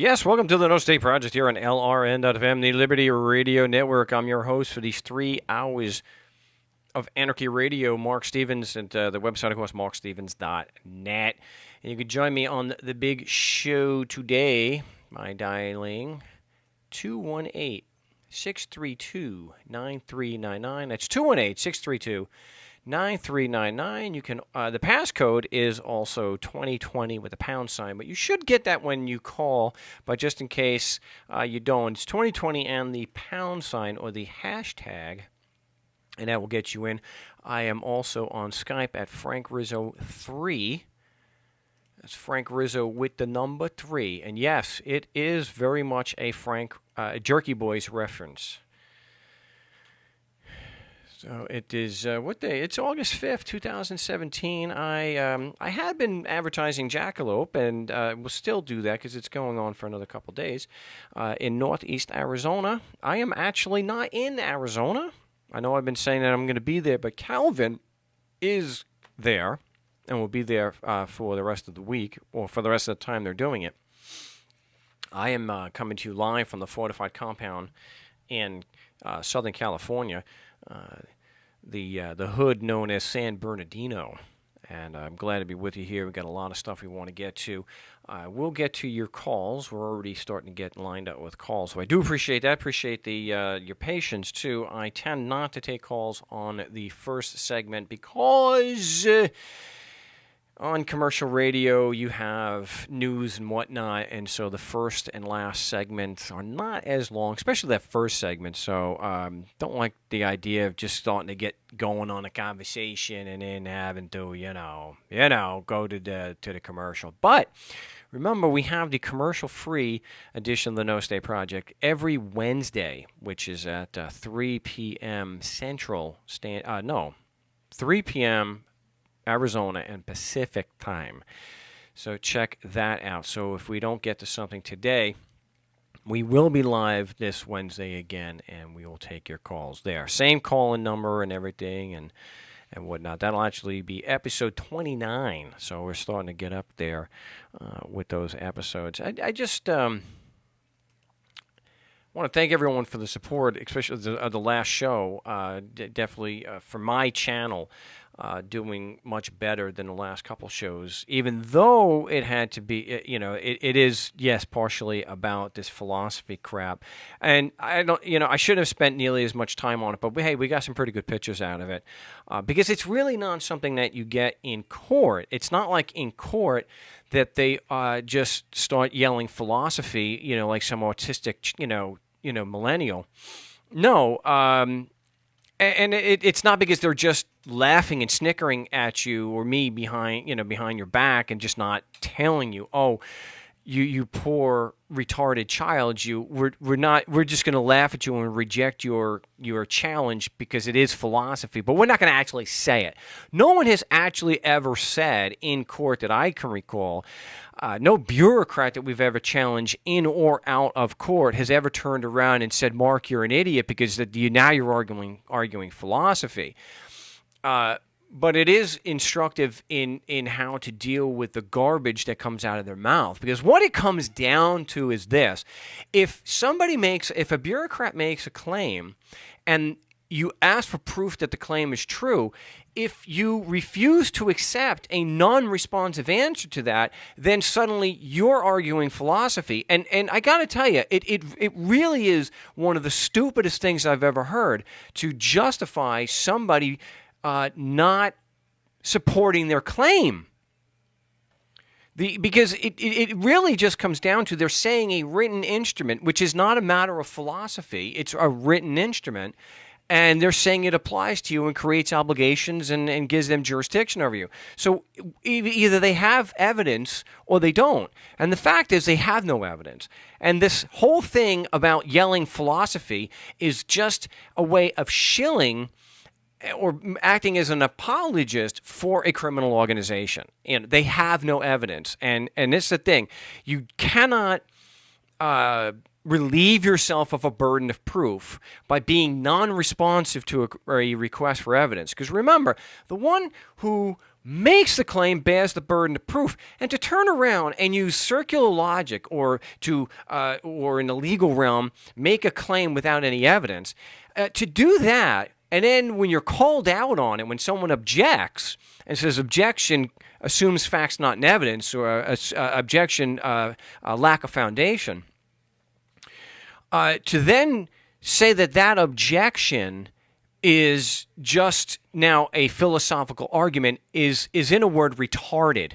Yes, welcome to the No State Project here on LRN.FM, the Liberty Radio Network. I'm your host for these 3 hours of Anarchy Radio, Marc Stevens, and the website, of course, markstevens.net. And you can join me on the big show today by dialing 218-632-9399. That's 218-632-9399. You can the passcode is also 2020 with a pound sign, but you should get that when you call. But just in case you don't, it's 2020 and the pound sign or the hashtag, and that will get you in. I am also on Skype at Frank Rizzo 3. That's Frank Rizzo with the number 3, and yes, it is very much a Frank Jerky Boys reference. So it is, what day? It's August 5th, 2017. I had been advertising Jackalope, and will still do that because it's going on for another couple days, in Northeast Arizona. I am actually not in Arizona. I know I've been saying that I'm going to be there, but Calvin is there and will be there for the rest of the week, or for the rest of the time they're doing it. I am coming to you live from the fortified compound in Southern California. The hood known as San Bernardino, and I'm glad to be with you here. We've got a lot of stuff we want to get to. We'll get to your calls. We're already starting to get lined up with calls, so I do appreciate that. Appreciate the your patience, too. I tend not to take calls on the first segment because on commercial radio, you have news and whatnot, and so the first and last segments are not as long, especially that first segment. So don't like the idea of just starting to get going on a conversation and then having to, go to the commercial. But remember, we have the commercial-free edition of the No State Project every Wednesday, which is at 3 p.m. Central 3 p.m. Arizona and Pacific time. So check that out. So if we don't get to something today, we will be live this Wednesday again, and we will take your calls there. Same call-in number and everything and whatnot. That'll actually be episode 29. So we're starting to get up there with those episodes. I just want to thank everyone for the support, especially the last show. Definitely for my channel. Doing much better than the last couple shows, even though it had to be, it is, yes, partially about this philosophy crap. And I shouldn't have spent nearly as much time on it, but hey, we got some pretty good pictures out of it because it's really not something that you get in court. It's not like in court that they just start yelling philosophy, like some autistic, millennial. No, and it's not because they're just laughing and snickering at you or me behind your back and just not telling you, oh, you poor retarded child, we're just going to laugh at you and reject your challenge because it is philosophy, but we're not going to actually say it. No one has actually ever said in court that I can recall, no bureaucrat that we've ever challenged in or out of court has ever turned around and said, Mark, you're an idiot because now you're arguing philosophy. But it is instructive in how to deal with the garbage that comes out of their mouth. Because what it comes down to is this. If a bureaucrat makes a claim and you ask for proof that the claim is true, if you refuse to accept a non-responsive answer to that, then suddenly you're arguing philosophy. And I got to tell you, it really is one of the stupidest things I've ever heard to justify somebody not supporting their claim. Because it really just comes down to they're saying a written instrument, which is not a matter of philosophy. It's a written instrument, and they're saying it applies to you and creates obligations and gives them jurisdiction over you. So either they have evidence or they don't. And the fact is they have no evidence. And this whole thing about yelling philosophy is just a way of shilling or acting as an apologist for a criminal organization. And they have no evidence. And this is the thing. You cannot relieve yourself of a burden of proof by being non-responsive to a request for evidence. Because remember, the one who makes the claim, bears the burden of proof, and to turn around and use circular logic or in the legal realm, make a claim without any evidence, to do that, and then when you're called out on it, when someone objects and says objection assumes facts not in evidence, or objection lack of foundation, to then say that objection is just now a philosophical argument is in a word retarded.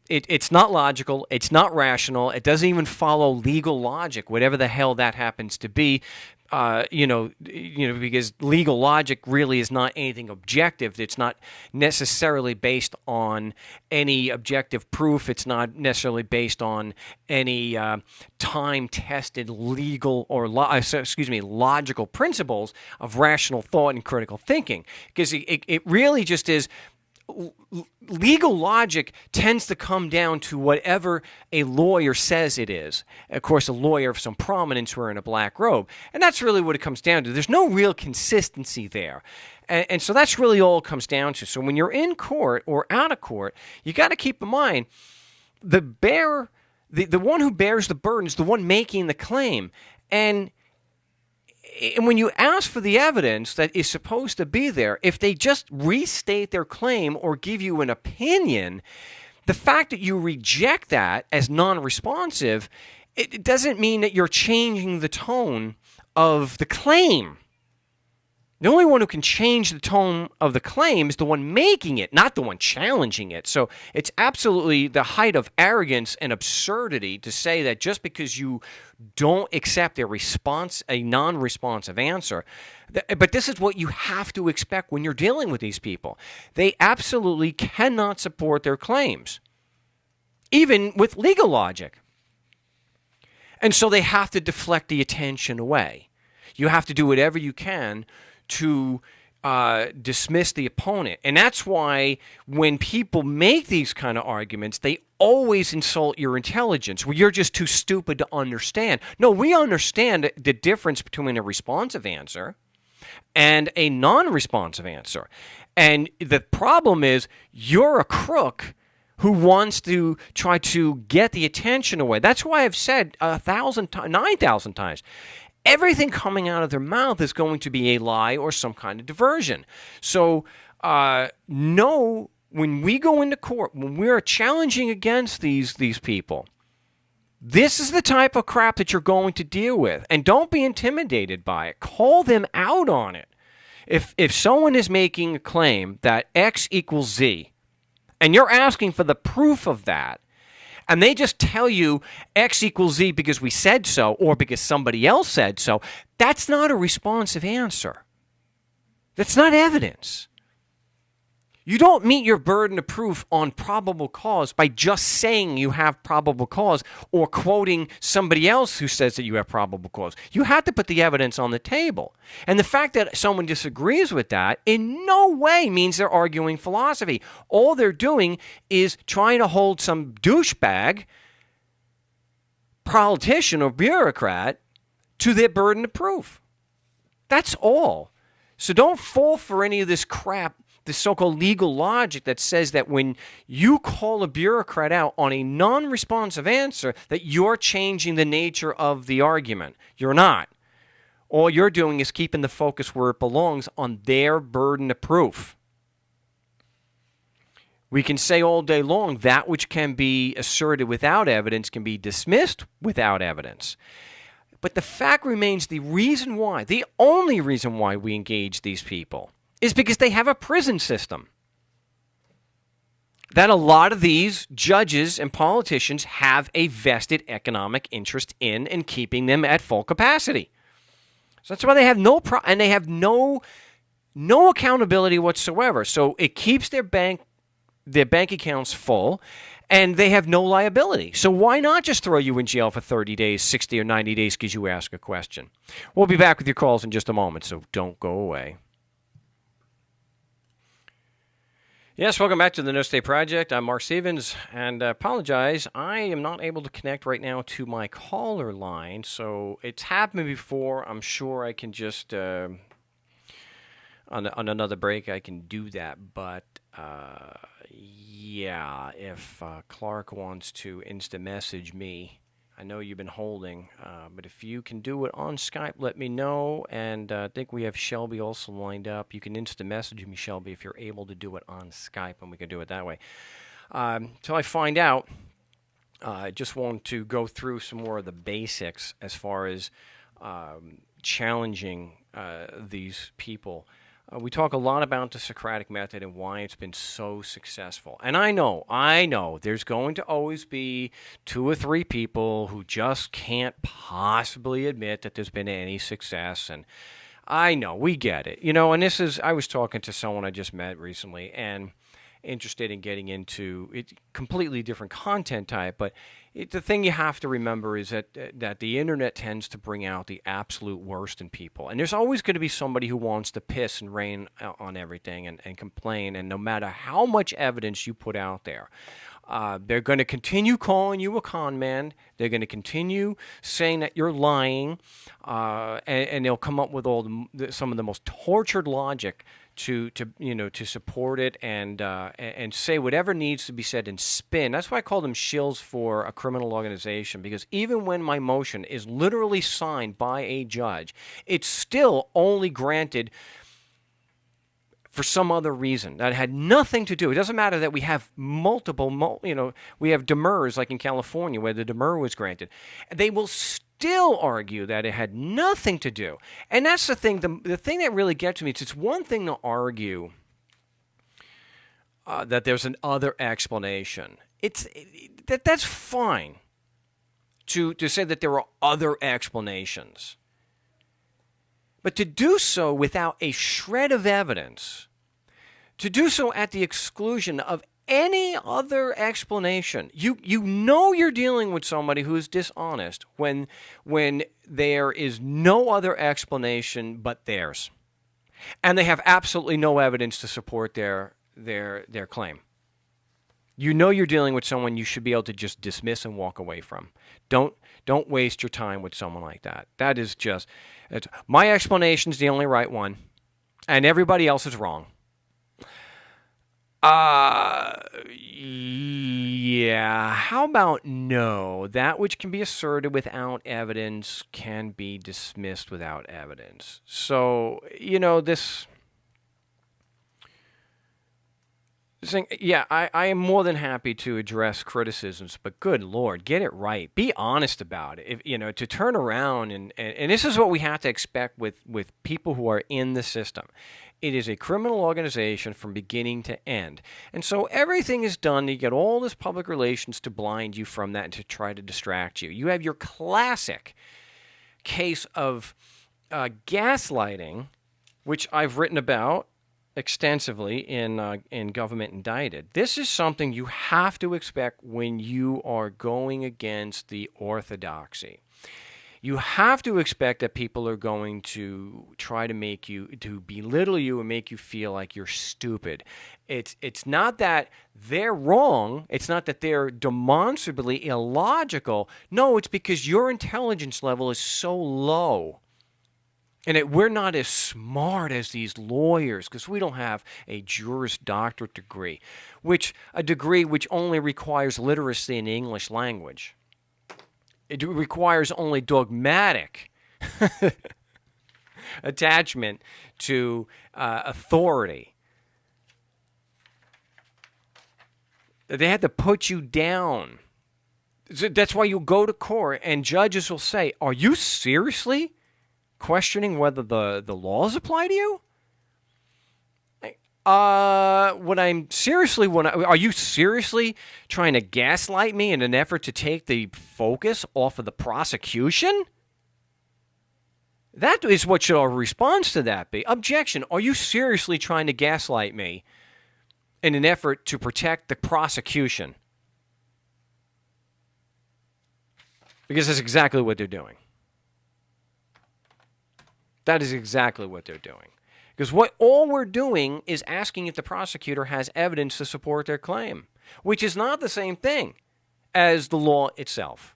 It's not logical. It's not rational. It doesn't even follow legal logic, whatever the hell that happens to be. Because legal logic really is not anything objective. It's not necessarily based on any objective proof. It's not necessarily based on any time-tested legal or logical principles of rational thought and critical thinking. Because it really just is. Legal logic tends to come down to whatever a lawyer says it is. Of course, a lawyer of some prominence wearing a black robe. And that's really what it comes down to. There's no real consistency there. And so that's really all it comes down to. So when you're in court or out of court, you got to keep in mind the one who bears the burden is the one making the claim. And when you ask for the evidence that is supposed to be there, if they just restate their claim or give you an opinion, the fact that you reject that as non-responsive, it doesn't mean that you're changing the tone of the claim. The only one who can change the tone of the claim is the one making it, not the one challenging it. So it's absolutely the height of arrogance and absurdity to say that just because you don't accept a non-responsive answer, but this is what you have to expect when you're dealing with these people. They absolutely cannot support their claims, even with legal logic. And so they have to deflect the attention away. You have to do whatever you can to dismiss the opponent. And that's why when people make these kind of arguments, they always insult your intelligence. Well, you're just too stupid to understand. No, we understand the difference between a responsive answer and a non-responsive answer. And the problem is you're a crook who wants to try to get the attention away. That's why I've said 9,000 times, everything coming out of their mouth is going to be a lie or some kind of diversion. So know when we go into court, when we're challenging against these people, this is the type of crap that you're going to deal with. And don't be intimidated by it. Call them out on it. If someone is making a claim that X equals Z, and you're asking for the proof of that, and they just tell you X equals Z because we said so or because somebody else said so, that's not a responsive answer. That's not evidence. You don't meet your burden of proof on probable cause by just saying you have probable cause or quoting somebody else who says that you have probable cause. You have to put the evidence on the table. And the fact that someone disagrees with that in no way means they're arguing philosophy. All they're doing is trying to hold some douchebag, politician or bureaucrat to their burden of proof. That's all. So don't fall for any of this crap, this so-called legal logic that says that when you call a bureaucrat out on a non-responsive answer, that you're changing the nature of the argument. You're not. All you're doing is keeping the focus where it belongs, on their burden of proof. We can say all day long that which can be asserted without evidence can be dismissed without evidence. But the fact remains, the reason why, the only reason why we engage these people is because they have a prison system that a lot of these judges and politicians have a vested economic interest in and keeping them at full capacity. So that's why they have and they have no accountability whatsoever. So it keeps their bank accounts full, and they have no liability. So why not just throw you in jail for 30 days, 60 or 90 days because you ask a question? We'll be back with your calls in just a moment, so don't go away. Yes, welcome back to the No State Project. I'm Marc Stevens, and apologize, I am not able to connect right now to my caller line, so it's happened before. I'm sure I can just, on another break, I can do that, but Yeah, if Clark wants to instant message me, I know you've been holding, but if you can do it on Skype, let me know. And I think we have Shelby also lined up. You can instant message me, Shelby, if you're able to do it on Skype, and we can do it that way. Till I find out, I just want to go through some more of the basics as far as challenging these people. We talk a lot about the Socratic method and why it's been so successful. And I know, there's going to always be 2 or 3 people who just can't possibly admit that there's been any success. And I know, we get it. And I was talking to someone I just met recently and interested in getting into it, completely different content type, but the thing you have to remember is that the internet tends to bring out the absolute worst in people, and there's always going to be somebody who wants to piss and rain on everything and complain, and no matter how much evidence you put out there, they're going to continue calling you a con man. They're going to continue saying that you're lying, and they'll come up with some of the most tortured logic to support it and say whatever needs to be said and spin. That's why I call them shills for a criminal organization, because even when my motion is literally signed by a judge, it's still only granted for some other reason that had nothing to do. It doesn't matter that we have we have demurs like in California where the demur was granted. They will still argue that it had nothing to do. And that's the thing. The thing that really gets me is it's one thing to argue that there's an other explanation. That's fine to say that there are other explanations. But to do so without a shred of evidence, to do so at the exclusion of any other explanation, you know you're dealing with somebody who is dishonest when there is no other explanation but theirs, and they have absolutely no evidence to support their claim. You know you're dealing with someone you should be able to just dismiss and walk away from. Don't waste your time with someone like that. That is just... my explanation is the only right one, and everybody else is wrong. Yeah. How about no? That which can be asserted without evidence can be dismissed without evidence. So, this... Yeah, I am more than happy to address criticisms, but good Lord, get it right. Be honest about it. To turn around and this is what we have to expect with people who are in the system. It is a criminal organization from beginning to end. And so everything is done to get all this public relations to blind you from that and to try to distract you. You have your classic case of gaslighting, which I've written about extensively in Government Indicted. This is something you have to expect when you are going against the orthodoxy. You have to expect that people are going to try to make you, to belittle you and make you feel like you're stupid. It's not that they're wrong. It's not that they're demonstrably illogical. No, it's because your intelligence level is so low. And we're not as smart as these lawyers because we don't have a Juris Doctorate degree, a degree which only requires literacy in the English language. It requires only dogmatic attachment to authority. They had to put you down. That's why you go to court and judges will say, "Are you seriously questioning whether the laws apply to you?" Are you seriously trying to gaslight me in an effort to take the focus off of the prosecution? That is what should our response to that be. Objection. Are you seriously trying to gaslight me in an effort to protect the prosecution? Because that's exactly what they're doing. That is exactly what they're doing. Because all we're doing is asking if the prosecutor has evidence to support their claim, which is not the same thing as the law itself.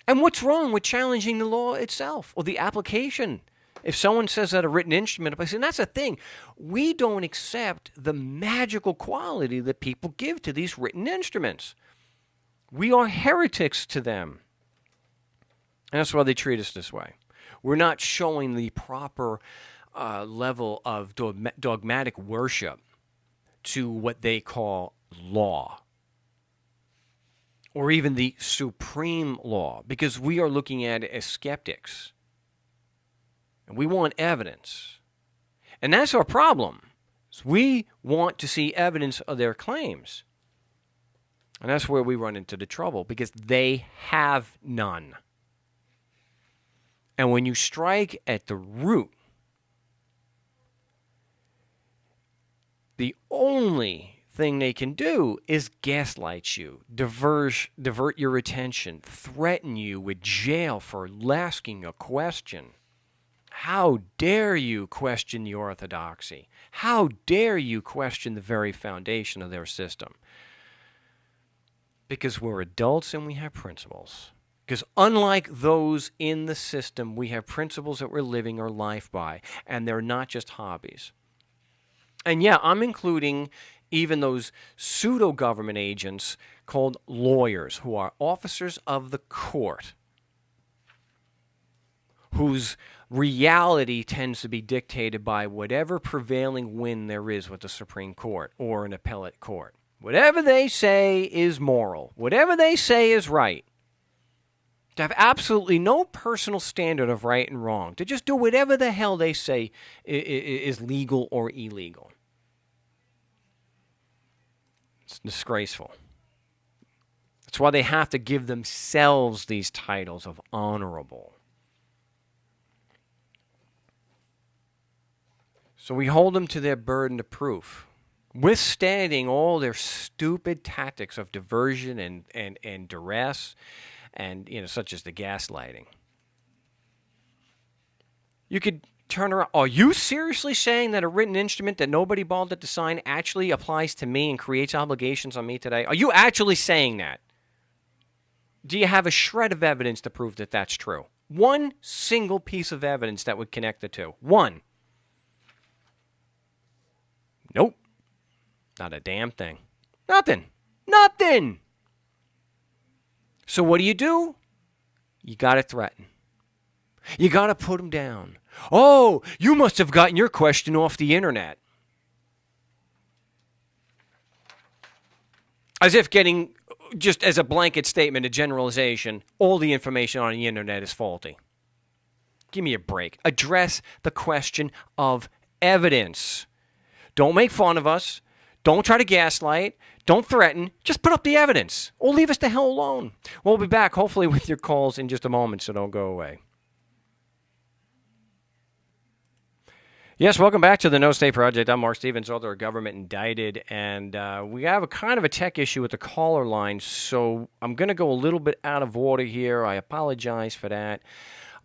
And what's wrong with challenging the law itself or the application If someone says that a written instrument applies, and that's the thing, we don't accept the magical quality that people give to these written instruments. We are heretics to them. And that's why they treat us this way. We're not showing the proper level of dogmatic worship to what they call law, or even the supreme law, because we are looking at it as skeptics. And we want evidence. And that's our problem. We want to see evidence of their claims. And that's where we run into the trouble, because they have none. And when you strike at the root, the only thing they can do is gaslight you, divert your attention, threaten you with jail for asking a question. How dare you question the orthodoxy? How dare you question the very foundation of their system? Because we're adults and we have principles. Because unlike those in the system, we have principles that we're living our life by, and they're not just hobbies. And yeah, I'm including even those pseudo-government agents called lawyers, who are officers of the court, whose reality tends to be dictated by whatever prevailing wind there is with the Supreme Court or an appellate court. Whatever they say is moral. Whatever they say is right. To have absolutely no personal standard of right and wrong. To just do whatever the hell they say is legal or illegal. It's disgraceful. That's why they have to give themselves these titles of honorable. So we hold them to their burden of proof, withstanding all their stupid tactics of diversion and duress, and such as the gaslighting. You could turn around. Are you seriously saying that a written instrument that nobody bothered to sign actually applies to me and creates obligations on me today? Are you actually saying that? Do you have a shred of evidence to prove that that's true? One single piece of evidence that would connect the two. One. Nope. Not a damn thing. Nothing. Nothing. So what do? You got to threaten. You got to put them down. Oh, you must have gotten your question off the internet. As if getting, just as a blanket statement, a generalization, all the information on the internet is faulty. Give me a break. Address the question of evidence. Don't make fun of us. Don't try to gaslight. Don't threaten. Just put up the evidence. Or leave us the hell alone. We'll be back, hopefully, with your calls in just a moment, so don't go away. Yes, welcome back to the No State Project. I'm Marc Stevens, author of Government Indicted, and we have a kind of a tech issue with the caller line, so I'm going to go a little bit out of order here. I apologize for that,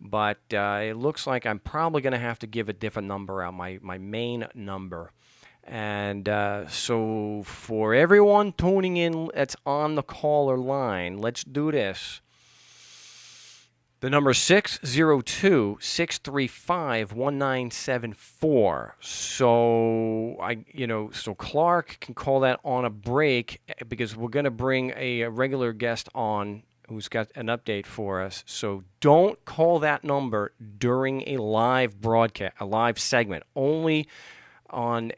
but it looks like I'm probably going to have to give a different number out, my main number. And so for everyone tuning in that's on the caller line, let's do this. The number is 602-635-1974. So Clark can call that on a break, because we're going to bring a regular guest on who's got an update for us. So don't call that number during a live broadcast, a live segment, only on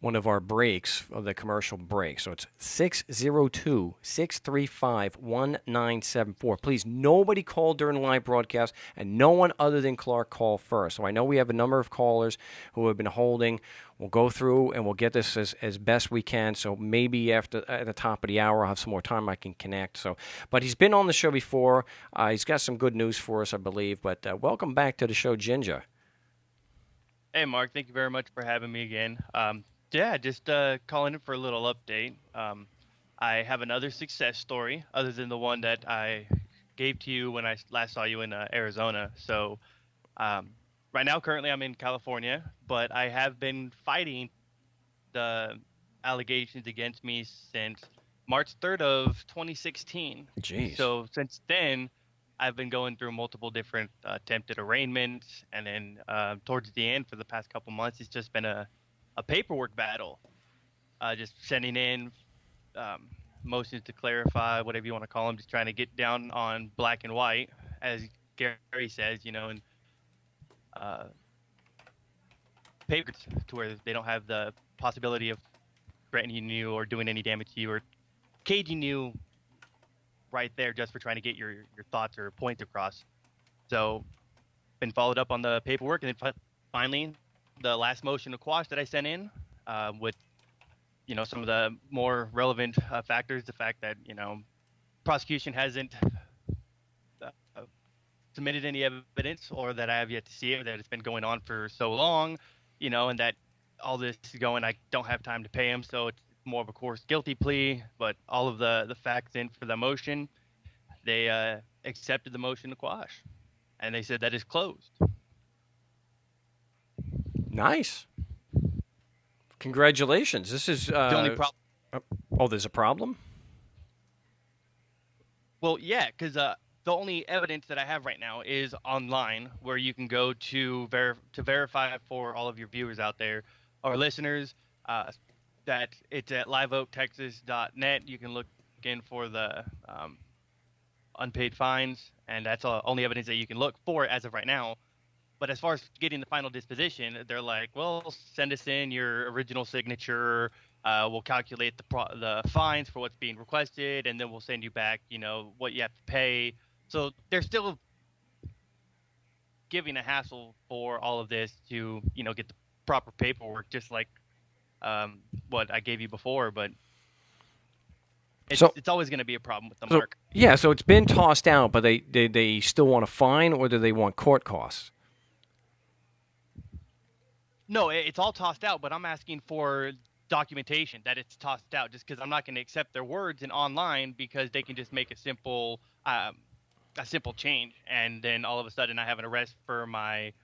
one of our breaks, of the commercial break. So it's 602-635-1974. Please, nobody call during the live broadcast, and no one other than Clark call first. So I know we have a number of callers who have been holding. We'll go through and we'll get this as best we can. So maybe at the top of the hour, I'll have some more time I can connect. But he's been on the show before. He's got some good news for us, I believe. But welcome back to the show, Ginger. Hey, Marc. Thank you very much for having me again. Just calling in for a little update. I have another success story other than the one that I gave to you when I last saw you in Arizona. So right now, currently, I'm in California, but I have been fighting the allegations against me since March 3rd of 2016. Jeez. So since then, I've been going through multiple different attempted arraignments, and then towards the end, for the past couple months, it's just been a paperwork battle. Just sending in um, motions to clarify, whatever you want to call them, just trying to get down on black and white, as Gary says, and uh, papers to where they don't have the possibility of threatening you or doing any damage to you or caging you right there just for trying to get your thoughts or points across. So, been followed up on the paperwork, and then finally, the last motion to quash that I sent in with, some of the more relevant factors, the fact that, prosecution hasn't submitted any evidence, or that I have yet to see it, or that it's been going on for so long, and that all this is going, I don't have time to pay him, so it's more of a course guilty plea. But all of the facts in for the motion, they accepted the motion to quash, and they said that is closed. Nice. Congratulations. This is the only problem. Oh, there's a problem? Well, yeah, because the only evidence that I have right now is online, where you can go to verify for all of your viewers out there, or listeners, that it's at liveoaktexas.net. You can look in for the unpaid fines, and that's the only evidence that you can look for as of right now. But as far as getting the final disposition, they're like, well, send us in your original signature. We'll calculate the fines for what's being requested, and then we'll send you back, what you have to pay. So they're still giving a hassle for all of this to, get the proper paperwork, just like what I gave you before. But it's always going to be a problem with the Marc. Yeah, so it's been tossed out, but they still want a fine, or do they want court costs? No, it's all tossed out, but I'm asking for documentation that it's tossed out, just because I'm not going to accept their words and online, because they can just make a simple change, and then all of a sudden I have an arrest for my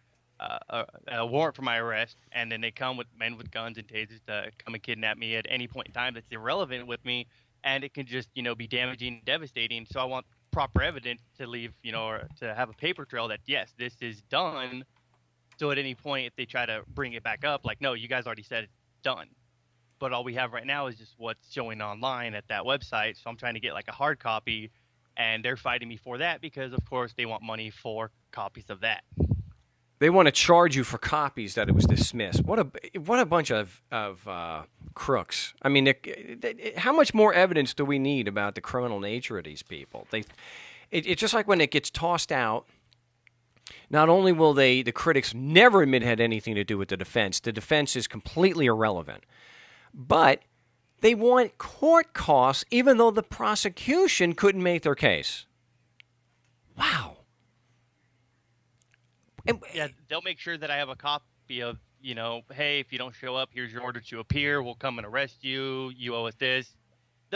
a warrant for my arrest, and then they come with men with guns and tasers to come and kidnap me at any point in time that's irrelevant with me, and it can just be damaging and devastating. So I want proper evidence to leave, or to have a paper trail that yes, this is done. So at any point, if they try to bring it back up, like, no, you guys already said it's done. But all we have right now is just what's showing online at that website. So I'm trying to get like a hard copy, and they're fighting me for that because, of course, they want money for copies of that. They want to charge you for copies that it was dismissed. What a bunch of crooks. I mean, how much more evidence do we need about the criminal nature of these people? It's just like when it gets tossed out. Not only will the critics never admit it had anything to do with the defense is completely irrelevant, but they want court costs even though the prosecution couldn't make their case. Wow. Yeah, they'll make sure that I have a copy of, hey, if you don't show up, here's your order to appear. We'll come and arrest you. You owe us this.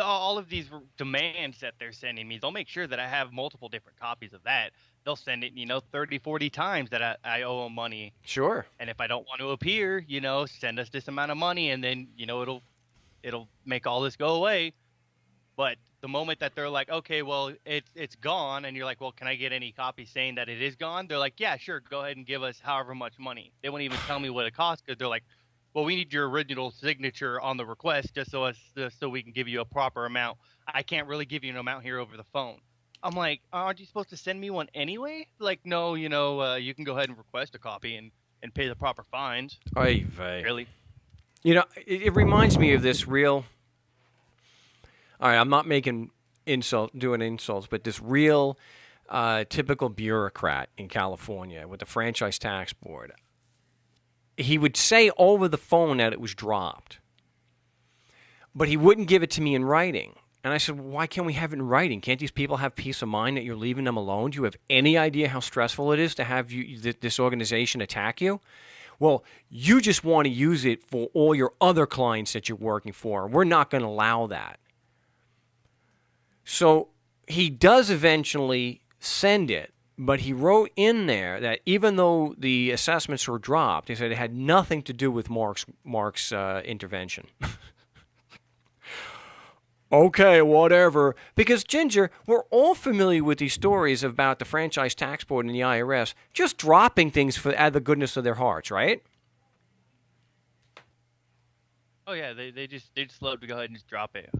All of these demands that they're sending me, they'll make sure that I have multiple different copies of that. They'll send it, 30, 40 times that I owe them money. Sure. And if I don't want to appear, send us this amount of money, and then, it'll make all this go away. But the moment that they're like, okay, well, it's gone, and you're like, well, can I get any copies saying that it is gone? They're like, yeah, sure, go ahead and give us however much money. They won't even tell me what it costs, because they're like, well, we need your original signature on the request just so we can give you a proper amount. I can't really give you an amount here over the phone. I'm like, aren't you supposed to send me one anyway? Like, no, you can go ahead and request a copy and pay the proper fines. Oy vey. Really? It reminds me of this real. All right, I'm not doing insults, but this real typical bureaucrat in California with the Franchise Tax Board. He would say over the phone that it was dropped, but he wouldn't give it to me in writing. And I said, well, why can't we have it in writing? Can't these people have peace of mind that you're leaving them alone? Do you have any idea how stressful it is to have this organization attack you? Well, you just want to use it for all your other clients that you're working for. We're not going to allow that. So he does eventually send it, but he wrote in there that even though the assessments were dropped, he said it had nothing to do with Marc's intervention. Okay, whatever. Because, Ginger, we're all familiar with these stories about the Franchise Tax Board and the IRS just dropping things for out of the goodness of their hearts, right? Oh yeah, they just love to go ahead and just drop it.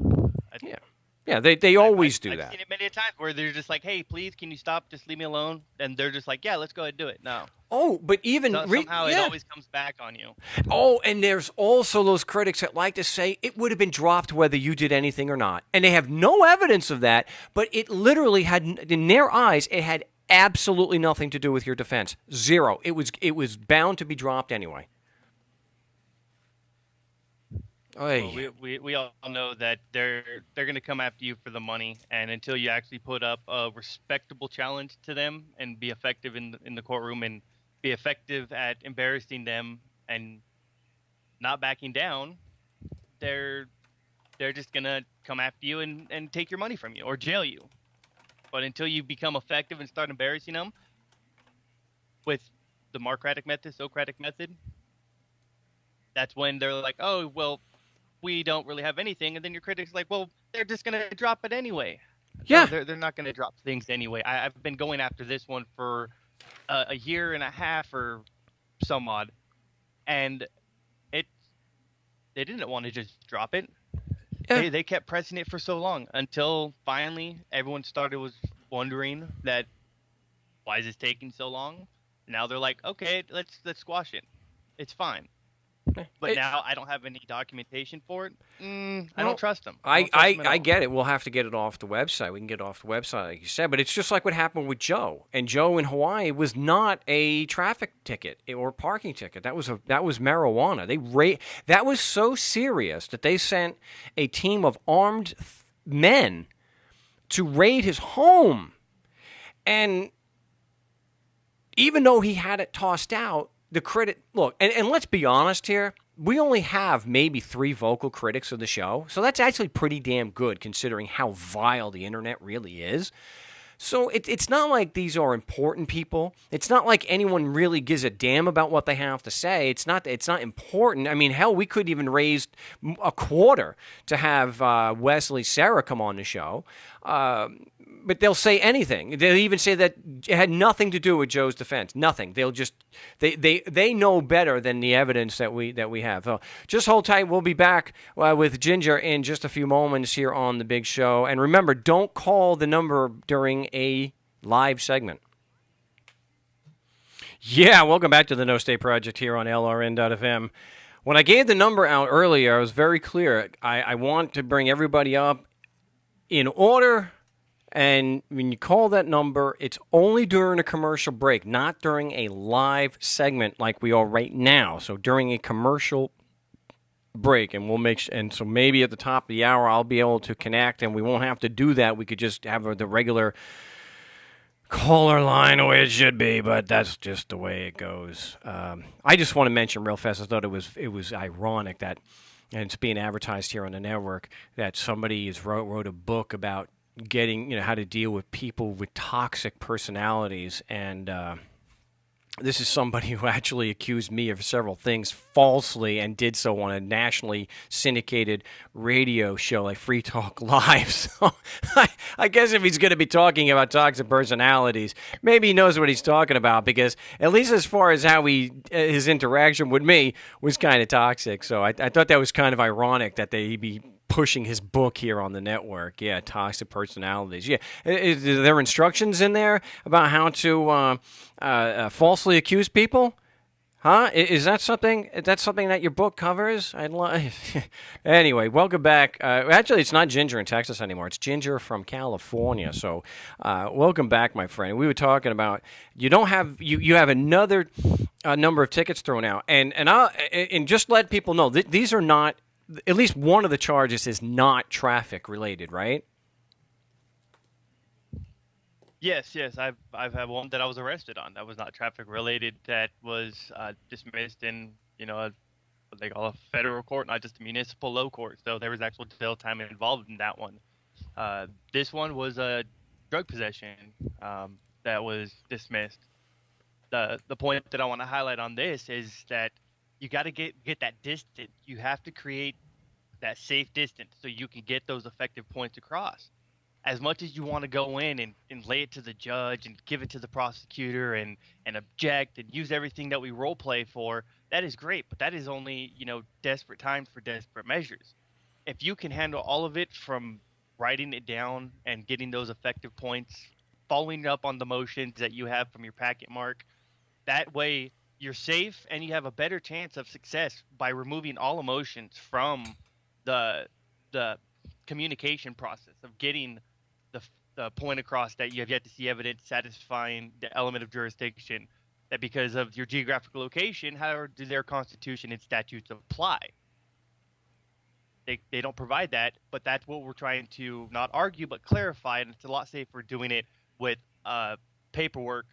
I, Yeah. Yeah, they I've, I've always do I've that. seen it many a times where they're just like, "Hey, please, can you stop? Just leave me alone." And they're just like, "Yeah, let's go ahead and do it." No, Oh, but even somehow it yeah. always comes back on you. Oh, and there's also those critics that like to say it would have been dropped whether you did anything or not. And they have no evidence of that, but it literally had, in their eyes, it had absolutely nothing to do with your defense. Zero. It was bound to be dropped anyway. Well, Oy. we all know that they're going to come after you for the money, and until you actually put up a respectable challenge to them and be effective in the courtroom and be effective at embarrassing them and not backing down, they're they're just going to come after you and take your money from you or jail you. But until you become effective and start embarrassing them with the Marcratic method, Socratic method, that's when they're like, "Oh, well, we don't really have anything," and then your critics like, well, they're just gonna drop it anyway. No, Yeah. they're not gonna drop things anyway. I've been going after this one for a year and a half or some odd, and it they didn't want to just drop it. Yeah. They kept pressing it for so long until finally everyone started was wondering that why is this taking so long? Now they're like, okay, let's squash it. It's fine. But It, now I don't have any documentation for it. I don't well, trust them. I I, don't trust I, them at I all. get it. We'll have to get it off the website. We can get it off the website, like you said. But it's just like what happened with Joe. And Joe in Hawaii was not a traffic ticket or parking ticket. That was marijuana. That was so serious that they sent a team of armed men to raid his home. And even though he had it tossed out, the critic look, and let's be honest here, we only have maybe 3 vocal critics of the show, so that's actually pretty damn good considering how vile the internet really is. So it's not like these are important people. It's not like anyone really gives a damn about what they have to say. It's not important. I mean, hell, we couldn't even raise a quarter to have Wesley Sarah come on the show. But they'll say anything. They'll even say that it had nothing to do with Joe's defense. Nothing. They'll just they know better than the evidence that we have. So just hold tight. We'll be back with Ginger in just a few moments here on the big show. And remember, don't call the number during a live segment. Yeah, welcome back to the No State Project here on LRN.FM. When I gave the number out earlier, I was very clear. I want to bring everybody up in order. And when you call that number, it's only during a commercial break, not during a live segment like we are right now. So during a commercial break, and so maybe at the top of the hour I'll be able to connect, and we won't have to do that. We could just have the regular caller line the way it should be, but that's just the way it goes. I just want to mention real fast. I thought it was ironic that, and it's being advertised here on the network, that somebody wrote a book about getting, how to deal with people with toxic personalities. And this is somebody who actually accused me of several things falsely and did so on a nationally syndicated radio show like Free Talk Live. So I guess if he's going to be talking about toxic personalities, maybe he knows what he's talking about, because at least as far as how his interaction with me was kind of toxic. So I thought that was kind of ironic that he'd be pushing his book here on the network. Yeah, toxic personalities. Yeah, is there instructions in there about how to falsely accuse people? Huh? Is that something? That's something that your book covers? Anyway, welcome back. Actually, it's not Ginger in Texas anymore. It's Ginger from California. So, welcome back, my friend. We were talking about you have another number of tickets thrown out, and just let people know these are not. At least one of the charges is not traffic related, right? Yes, I've had one that I was arrested on. That was not traffic related. That was dismissed in what they call a federal court, not just a municipal low court. So there was actual jail time involved in that one. This one was a drug possession that was dismissed. The point that I want to highlight on this is that you got to get that distance. You have to create that safe distance so you can get those effective points across. As much as you want to go in and lay it to the judge and give it to the prosecutor and object and use everything that we role play for, that is great, but that is only, desperate times for desperate measures. If you can handle all of it from writing it down and getting those effective points, following up on the motions that you have from your packet, Mark, that way you're safe and you have a better chance of success by removing all emotions from the the communication process of getting the point across that you have yet to see evidence satisfying the element of jurisdiction, that because of your geographical location, how do their constitution and statutes apply? They don't provide that, but that's what we're trying to not argue but clarify, and it's a lot safer doing it with paperwork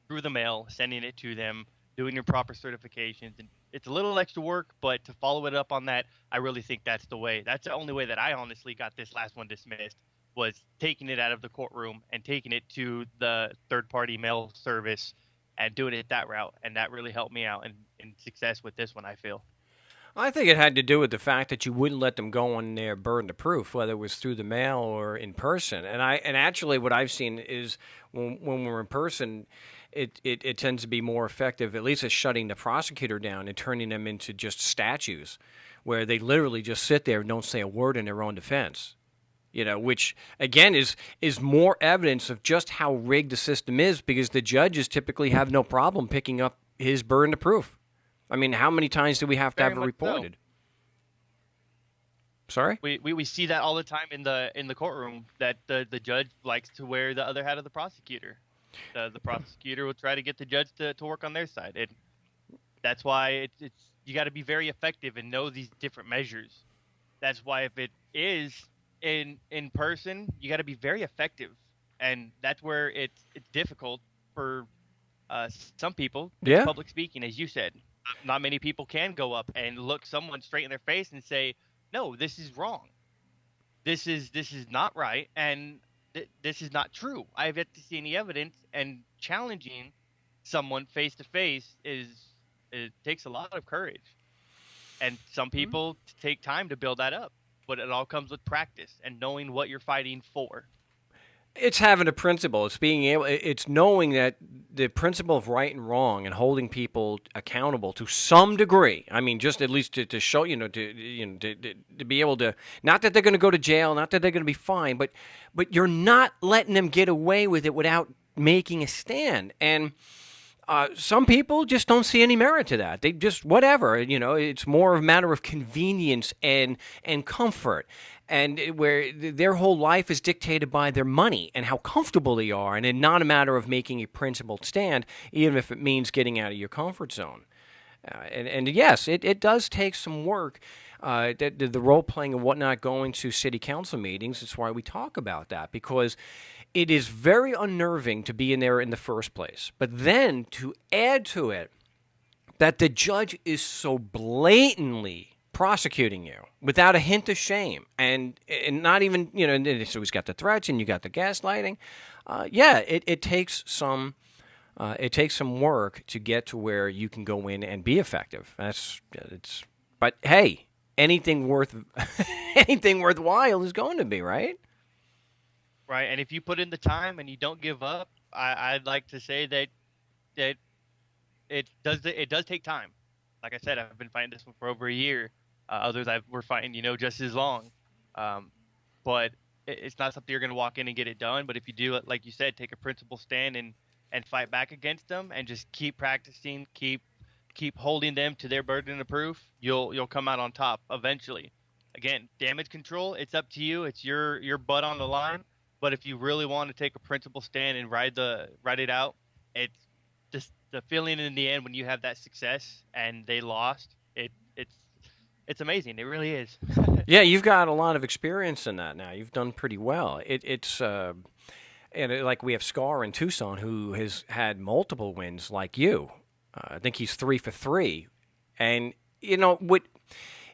through the mail, sending it to them, doing your proper certifications. And it's a little extra work, but to follow it up on that, I really think that's the way. That's the only way that I honestly got this last one dismissed, was taking it out of the courtroom and taking it to the third-party mail service and doing it that route. And that really helped me out in success with this one, I feel. I think it had to do with the fact that you wouldn't let them go on their burden of proof, whether it was through the mail or in person. And actually what I've seen is when we're in person, it tends to be more effective, at least at shutting the prosecutor down and turning them into just statues, where they literally just sit there and don't say a word in their own defense. Which again is more evidence of just how rigged the system is, because the judges typically have no problem picking up his burden of proof. I mean, how many times do we have to have it reported? So. Sorry? We see that all the time in the courtroom, that the judge likes to wear the other hat of the prosecutor. The prosecutor will try to get the judge to work on their side. And that's why it's you got to be very effective and know these different measures. That's why if it is in person, you got to be very effective. And that's where it's difficult for some people. Yeah. Public speaking, as you said. Not many people can go up and look someone straight in their face and say, no, this is wrong. This is not right. And this is not true. I have yet to see any evidence, and challenging someone face to face it takes a lot of courage. And some people take time to build that up, but it all comes with practice and knowing what you're fighting for. It's having a principle. It's knowing that the principle of right and wrong and holding people accountable to some degree. I mean, just at least to show, to be able to, not that they're going to go to jail, not that they're going to be fined, but you're not letting them get away with it without making a stand. And some people just don't see any merit to that. They just, whatever, it's more of a matter of convenience and comfort. And where their whole life is dictated by their money and how comfortable they are, and not a matter of making a principled stand, even if it means getting out of your comfort zone. And yes, it does take some work. The role playing and whatnot, going to city council meetings. That's why we talk about that, because it is very unnerving to be in there in the first place. But then to add to it that the judge is so blatantly prosecuting you without a hint of shame, and not even, so he's got the threats and you got the gaslighting. It takes some work to get to where you can go in and be effective. But hey, anything worthwhile is going to be, right? Right, and if you put in the time and you don't give up, I'd like to say that it does take time. Like I said, I've been fighting this one for over a year. Others we're fighting, just as long. But it's not something you're going to walk in and get it done. But if you do, like you said, take a principled stand and fight back against them, and just keep practicing, keep holding them to their burden of proof, you'll come out on top eventually. Again, damage control, it's up to you. It's your butt on the line. But if you really want to take a principled stand and ride it out, it's just the feeling in the end when you have that success and they lost. It's amazing. It really is. Yeah, you've got a lot of experience in that now. You've done pretty well. Like we have Scar in Tucson, who has had multiple wins like you. I think he's 3 for 3. And,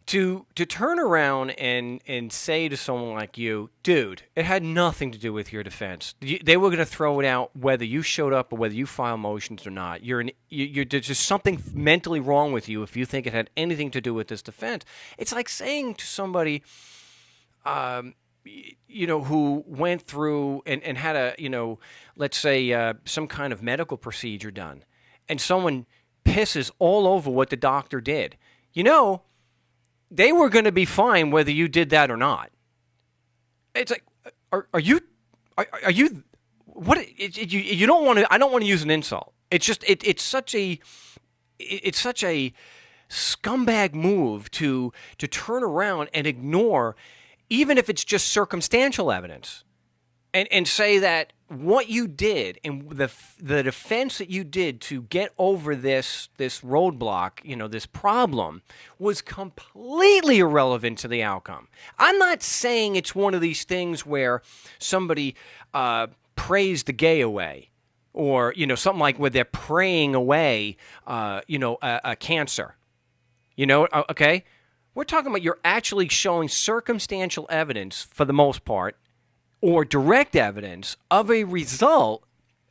To turn around and say to someone like you, dude, it had nothing to do with your defense. They were going to throw it out whether you showed up or whether you file motions or not. There's just something mentally wrong with you if you think it had anything to do with this defense. It's like saying to somebody, who went through and had let's say some kind of medical procedure done, and someone pisses all over what the doctor did. They were going to be fine whether you did that or not. It's like, are you what? You don't want to. I don't want to use an insult. It's just it's such a scumbag move to turn around and ignore, even if it's just circumstantial evidence, and say that what you did and the defense that you did to get over this roadblock, this problem, was completely irrelevant to the outcome. I'm not saying it's one of these things where somebody prays the gay away, or something like where they're praying away, a cancer. Okay. We're talking about you're actually showing circumstantial evidence for the most part, or direct evidence of a result,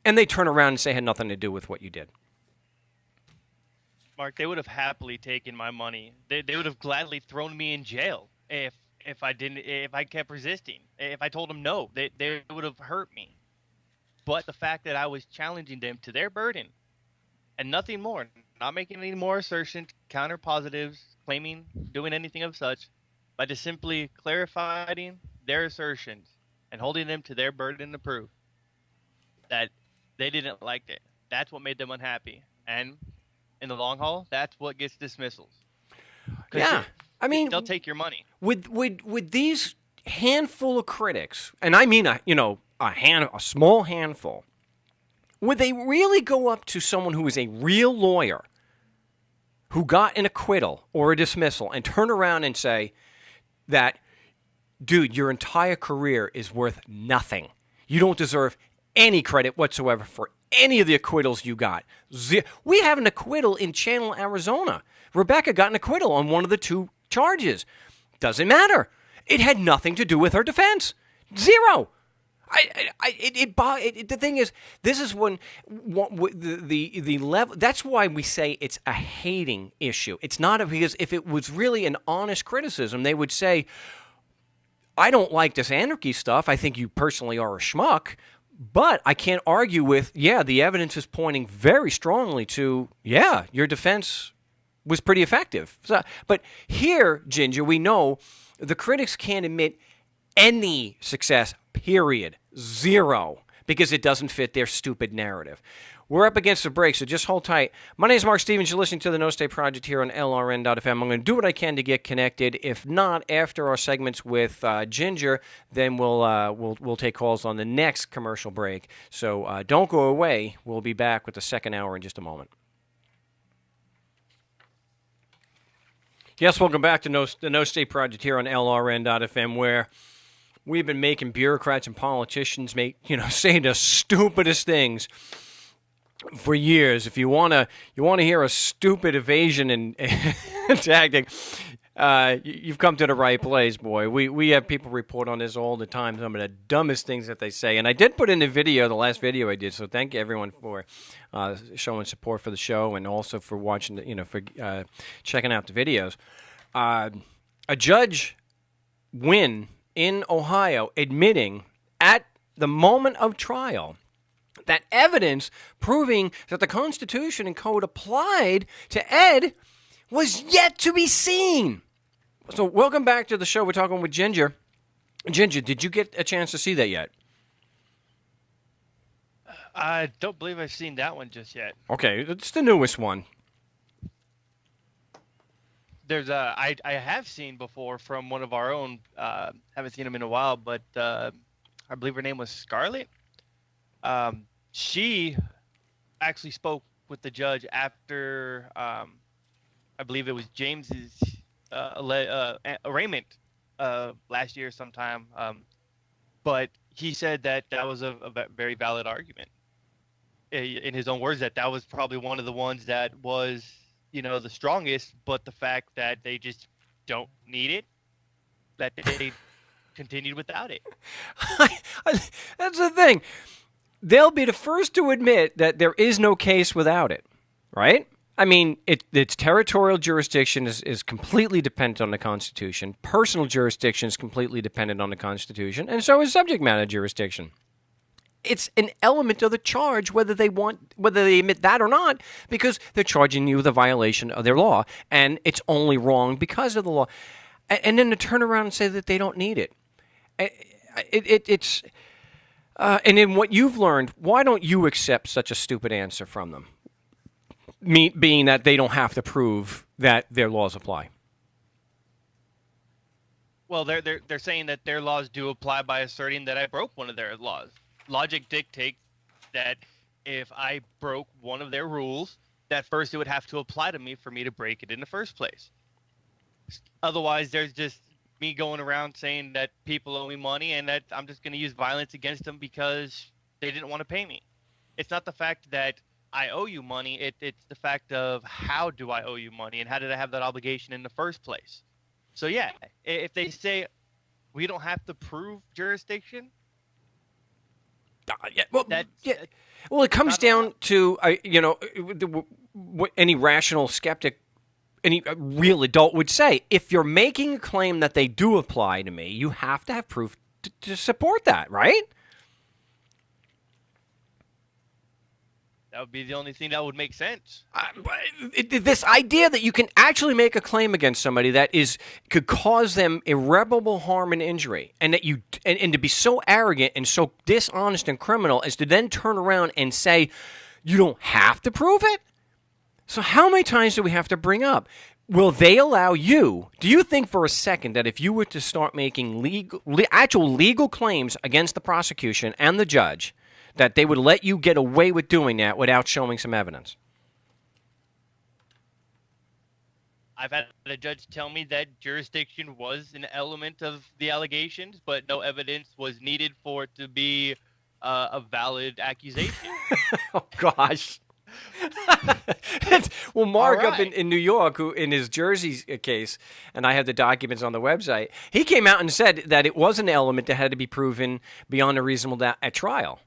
and they turn around and say it had nothing to do with what you did. Mark, they would have happily taken my money. They would have gladly thrown me in jail if I kept resisting. If I told them no, they would have hurt me. But the fact that I was challenging them to their burden and nothing more, not making any more assertions, counter positives, claiming, doing anything of such, by just simply clarifying their assertions and holding them to their burden of proof that they didn't like it. That's what made them unhappy. And in the long haul, that's what gets dismissals. Yeah. I mean, they'll take your money. With these handful of critics, and I mean a small handful, would they really go up to someone who is a real lawyer who got an acquittal or a dismissal and turn around and say that, dude, your entire career is worth nothing. You don't deserve any credit whatsoever for any of the acquittals you got. We have an acquittal in Chandler, Arizona. Rebecca got an acquittal on one of the 2 charges. Doesn't matter. It had nothing to do with her defense. Zero. The thing is, this is when the level. That's why we say it's a hating issue. It's not because if it was really an honest criticism, they would say, I don't like this anarchy stuff. I think you personally are a schmuck, but I can't argue with, the evidence is pointing very strongly to, your defense was pretty effective. But here, Ginger, we know the critics can't admit any success, period. Zero, because it doesn't fit their stupid narrative. We're up against the break, so just hold tight. My name is Marc Stevens. You're listening to the No State Project here on LRN.FM. I'm going to do what I can to get connected. If not, after our segments with Ginger, then we'll take calls on the next commercial break. So don't go away. We'll be back with the second hour in just a moment. Yes, welcome back to the No State Project here on LRN.FM, where we've been making bureaucrats and politicians say the stupidest things for years. If you want to hear a stupid evasion and tactic, you've come to the right place, boy. We have people report on this all the time, some of the dumbest things that they say. And I did put in the last video I did, so thank you everyone for showing support for the show and also for watching, for checking out the videos. A judge win in Ohio admitting at the moment of trial that evidence proving that the Constitution and Code applied to Ed was yet to be seen. So welcome back to the show. We're talking with Ginger. Ginger, did you get a chance to see that yet? I don't believe I've seen that one just yet. Okay, it's the newest one. There's I have seen before from one of our own. Haven't seen him in a while, but I believe her name was Scarlett. She actually spoke with the judge after I believe it was James's arraignment last year sometime. But he said that was a very valid argument. In his own words, that was probably one of the ones that was, the strongest, but the fact that they just don't need it, that they continued without it. That's the thing. They'll be the first to admit that there is no case without it, right? I mean, its territorial jurisdiction is completely dependent on the Constitution. Personal jurisdiction is completely dependent on the Constitution, and so is subject matter jurisdiction. It's an element of the charge, whether they admit that or not, because they're charging you with a violation of their law, and it's only wrong because of the law. And then to turn around and say that they don't need it. It's and in what you've learned, why don't you accept such a stupid answer from them? Being that they don't have to prove that their laws apply. Well, they're saying that their laws do apply by asserting that I broke one of their laws. Logic dictates that if I broke one of their rules, that first it would have to apply to me for me to break it in the first place. Otherwise, there's just me going around saying that people owe me money and that I'm just going to use violence against them because they didn't want to pay me. It's not the fact that I owe you money. It's the fact of how do I owe you money and how did I have that obligation in the first place? So, yeah, if they say we don't have to prove jurisdiction. Well, it comes down to, what any rational skeptic, any real adult would say. If you're making a claim that they do apply to me, you have to have proof to support that, right? That would be the only thing that would make sense. This idea that you can actually make a claim against somebody that could cause them irreparable harm and injury, and that and to be so arrogant and so dishonest and criminal as to then turn around and say you don't have to prove it. So how many times do we have to bring up? Will they allow you? Do you think for a second that if you were to start making actual legal claims against the prosecution and the judge, that they would let you get away with doing that without showing some evidence? I've had a judge tell me that jurisdiction was an element of the allegations, but no evidence was needed for it to be a valid accusation. Oh, gosh. Well, Marc right. up in New York, who in his Jersey case, and I have the documents on the website, he came out and said that it was an element that had to be proven beyond a reasonable doubt at trial.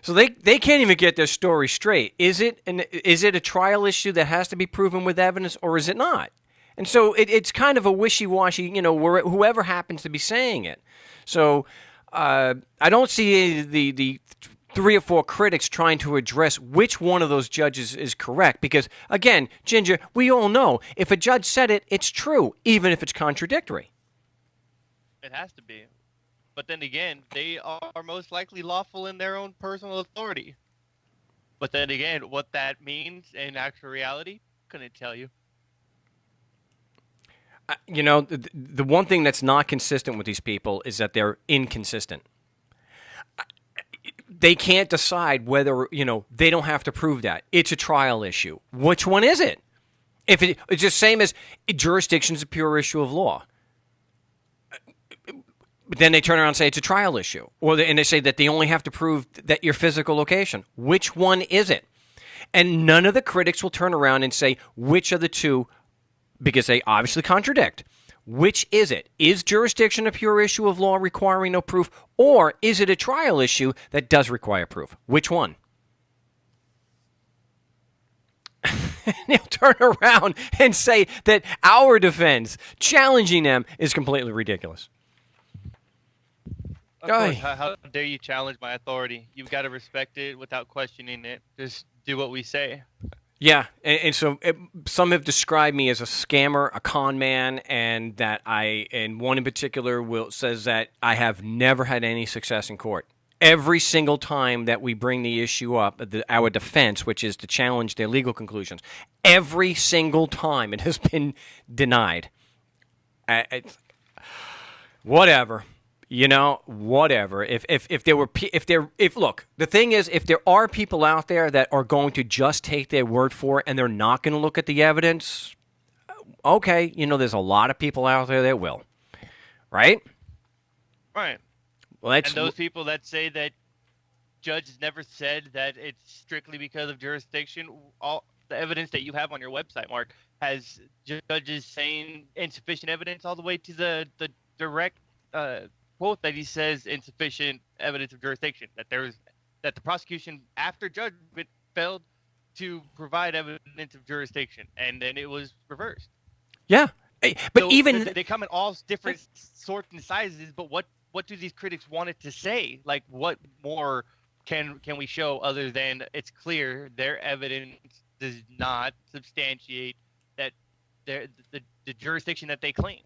So they can't even get their story straight. Is it a trial issue that has to be proven with evidence, or is it not? And so it's kind of a wishy-washy, whoever happens to be saying it. So I don't see the 3 or 4 critics trying to address which one of those judges is correct. Because, again, Ginger, we all know if a judge said it, it's true, even if it's contradictory. It has to be. But then again, they are most likely lawful in their own personal authority. But then again, what that means in actual reality, couldn't tell you. The one thing that's not consistent with these people is that they're inconsistent. They can't decide whether, they don't have to prove that. It's a trial issue. Which one is it? If it's the same as jurisdiction is a pure issue of law. But then they turn around and say it's a trial issue. And they say that they only have to prove that your physical location. Which one is it? And none of the critics will turn around and say which of the two, because they obviously contradict. Which is it? Is jurisdiction a pure issue of law requiring no proof? Or is it a trial issue that does require proof? Which one? They'll turn around and say that our defense, challenging them, is completely ridiculous. Of course, how dare you challenge my authority? You've got to respect it without questioning it. Just do what we say. Yeah, and so some have described me as a scammer, a con man, and that and one in particular says that I have never had any success in court. Every single time that we bring the issue up, our defense, which is to challenge their legal conclusions, every single time it has been denied. Whatever. Whatever. Look, the thing is, if there are people out there that are going to just take their word for it and they're not going to look at the evidence, okay, there's a lot of people out there that will, right? Right. Well, and those people that say that judges never said that it's strictly because of jurisdiction, the evidence that you have on your website, Mark, has judges saying insufficient evidence all the way to the direct quote that he says insufficient evidence of jurisdiction, that the prosecution after judgment failed to provide evidence of jurisdiction, and then it was reversed. Yeah, but so even they come in all different sorts and sizes. But what do these critics want it to say? Like, what more can we show other than it's clear their evidence does not substantiate that the jurisdiction that they claim?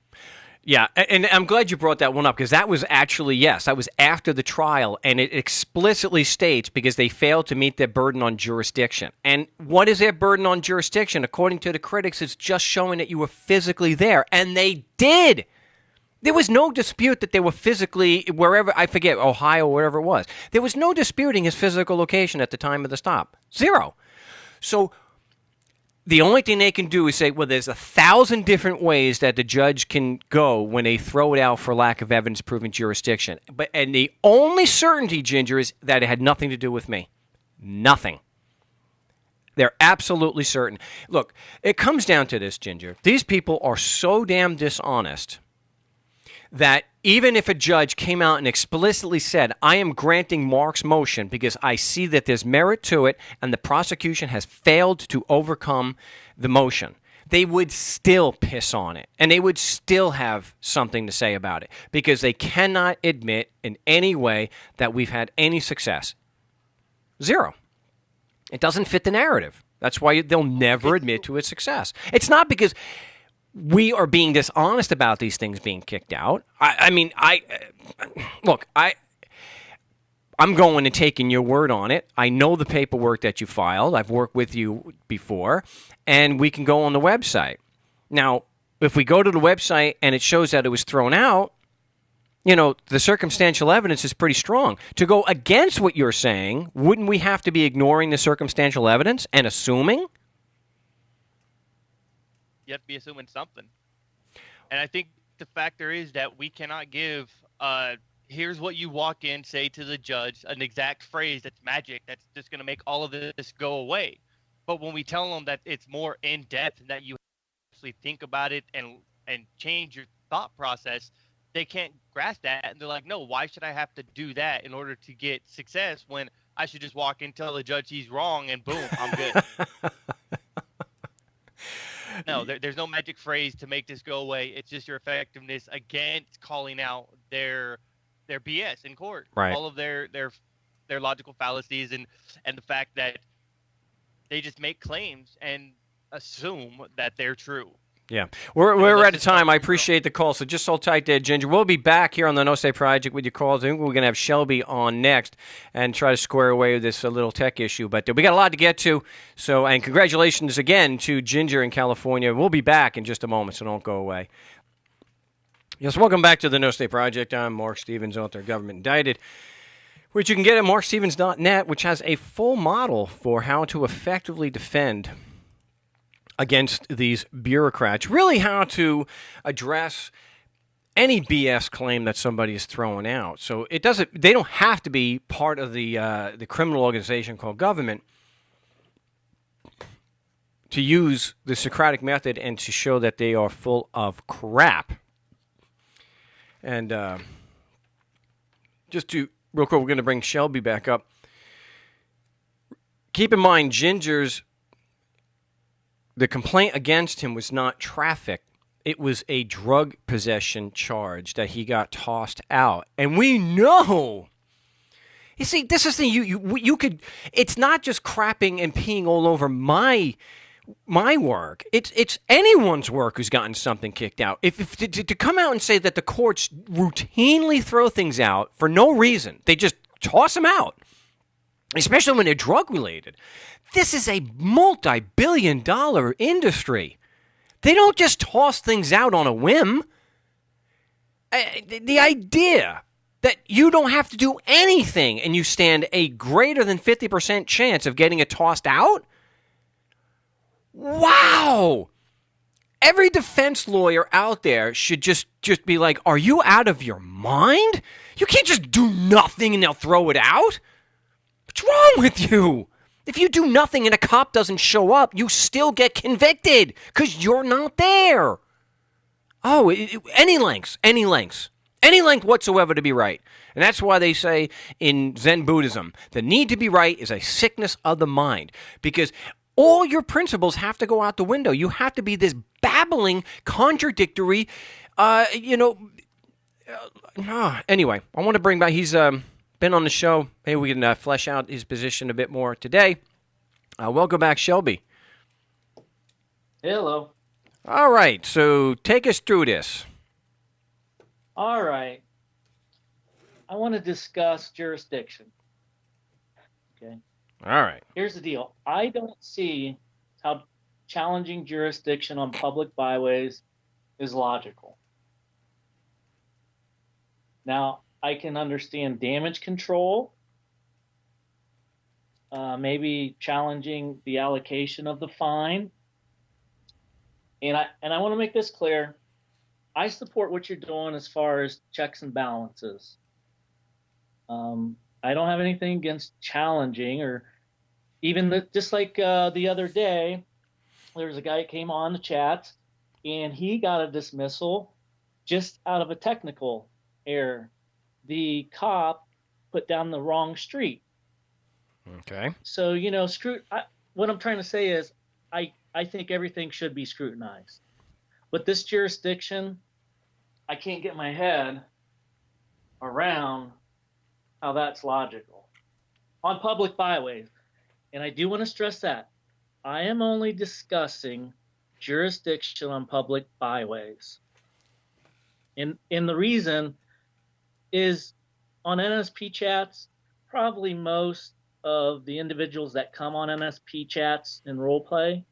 Yeah, and I'm glad you brought that one up, because that was actually, yes, that was after the trial, and it explicitly states because they failed to meet their burden on jurisdiction. And what is their burden on jurisdiction? According to the critics, it's just showing that you were physically there, and they did. There was no dispute that they were physically wherever, I forget, Ohio, wherever it was. There was no disputing his physical location at the time of the stop. Zero. So the only thing they can do is say, well, there's 1,000 different ways that the judge can go when they throw it out for lack of evidence proving jurisdiction. And the only certainty, Ginger, is that it had nothing to do with me. Nothing. They're absolutely certain. Look, it comes down to this, Ginger. These people are so damn dishonest that even if a judge came out and explicitly said, I am granting Marc's motion because I see that there's merit to it and the prosecution has failed to overcome the motion, they would still piss on it, and they would still have something to say about it because they cannot admit in any way that we've had any success. Zero. It doesn't fit the narrative. That's why they'll never admit to its success. It's not because we are being dishonest about these things being kicked out. I'm going and taking your word on it. I know the paperwork that you filed. I've worked with you before, and we can go on the website. Now, if we go to the website and it shows that it was thrown out, the circumstantial evidence is pretty strong. To go against what you're saying, wouldn't we have to be ignoring the circumstantial evidence and assuming? You have to be assuming something. And I think the factor is that we cannot give, here's what you walk in, say to the judge, an exact phrase that's magic, that's just going to make all of this go away. But when we tell them that it's more in-depth and that you actually think about it and change your thought process, they can't grasp that. And they're like, no, why should I have to do that in order to get success when I should just walk in, tell the judge he's wrong, and boom, I'm good. No, there's no magic phrase to make this go away. It's just your effectiveness against calling out their BS in court. Right. All of their logical fallacies and the fact that they just make claims and assume that they're true. Yeah. We're out of time. I appreciate the call. So just hold tight there, Ginger. We'll be back here on the No Say Project with your calls. I think we're going to have Shelby on next and try to square away this little tech issue. But we got a lot to get to. And congratulations again to Ginger in California. We'll be back in just a moment, so don't go away. Yes, welcome back to the No Say Project. I'm Marc Stevens, author of Government Indicted, which you can get at markstevens.net, which has a full model for how to effectively defend against these bureaucrats, really how to address any BS claim that somebody is throwing out. So they don't have to be part of the criminal organization called government to use the Socratic method and to show that they are full of crap. And just to, real quick, we're going to bring Shelby back up. Keep in mind, the complaint against him was not traffic. It was a drug possession charge that he got tossed out. And we know. You see, this is the you could. It's not just crapping and peeing all over my work. It's anyone's work who's gotten something kicked out. If to come out and say that the courts routinely throw things out for no reason, they just toss them out, especially when they're drug related. This is a multi-billion-dollar industry. They don't just toss things out on a whim. The idea that you don't have to do anything and you stand a greater than 50% chance of getting it tossed out? Wow! Every defense lawyer out there should just be like, are you out of your mind? You can't just do nothing and they'll throw it out. What's wrong with you? If you do nothing and a cop doesn't show up, you still get convicted because you're not there. Oh, any lengths, any length whatsoever to be right. And that's why they say in Zen Buddhism, the need to be right is a sickness of the mind, because all your principles have to go out the window. You have to be this babbling, contradictory, Anyway, I want to bring back, he's been on the show. Maybe we can flesh out his position a bit more today. Welcome back, Shelby. Hello. All right, so take us through this. All right. I want to discuss jurisdiction. Okay. All right. Here's the deal. I don't see how challenging jurisdiction on public byways is logical. Now, I can understand damage control, maybe challenging the allocation of the fine. And I want to make this clear. I support what you're doing as far as checks and balances. I don't have anything against challenging, or even just like the other day, there was a guy that came on the chat and he got a dismissal just out of a technical error. The cop put down the wrong street. Okay. So, what I'm trying to say is I think everything should be scrutinized. But this jurisdiction, I can't get my head around how that's logical. On public byways, and I do want to stress that, I am only discussing jurisdiction on public byways. And the reason is on NSP chats, probably most of the individuals that come on NSP chats and role play,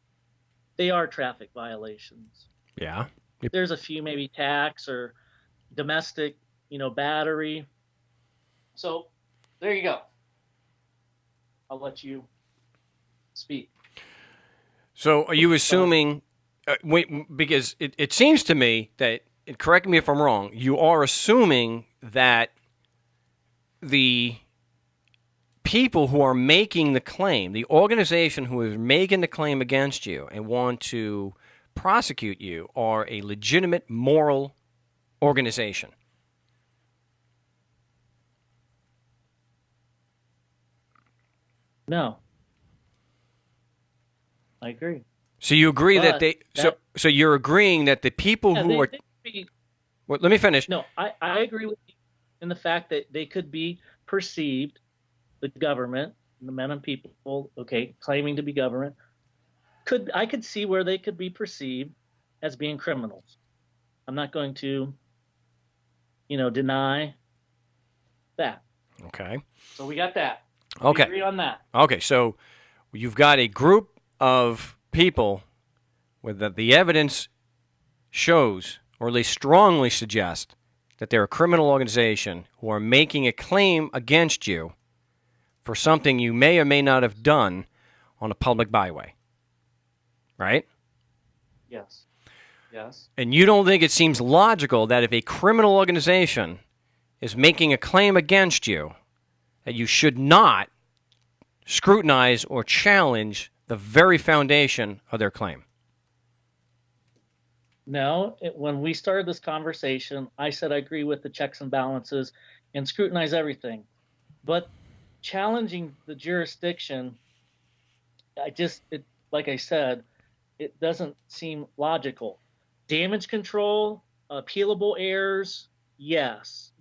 they are traffic violations. Yeah. There's a few maybe tax or domestic, battery. So there you go. I'll let you speak. So are you assuming, because it seems to me that, and correct me if I'm wrong, you are assuming that the people who are making the claim, the organization who is making the claim against you and want to prosecute you, are a legitimate moral organization. No. I agree. So you agree But so you're agreeing that the people who are... Well, let me finish. No, I agree with you in the fact that they could be perceived, the government, the men and people, claiming to be government, I could see where they could be perceived as being criminals. I'm not going to, deny that. Okay. So we got that. Okay. We agree on that. Okay, so you've got a group of people with the evidence shows, or at least strongly suggests, that they're a criminal organization who are making a claim against you for something you may or may not have done on a public byway. Right? Yes. Yes. And you don't think it seems logical that if a criminal organization is making a claim against you, that you should not scrutinize or challenge the very foundation of their claim? No, when we started this conversation, I said I agree with the checks and balances and scrutinize everything. But challenging the jurisdiction, like I said, it doesn't seem logical. Damage control, appealable errors, yes.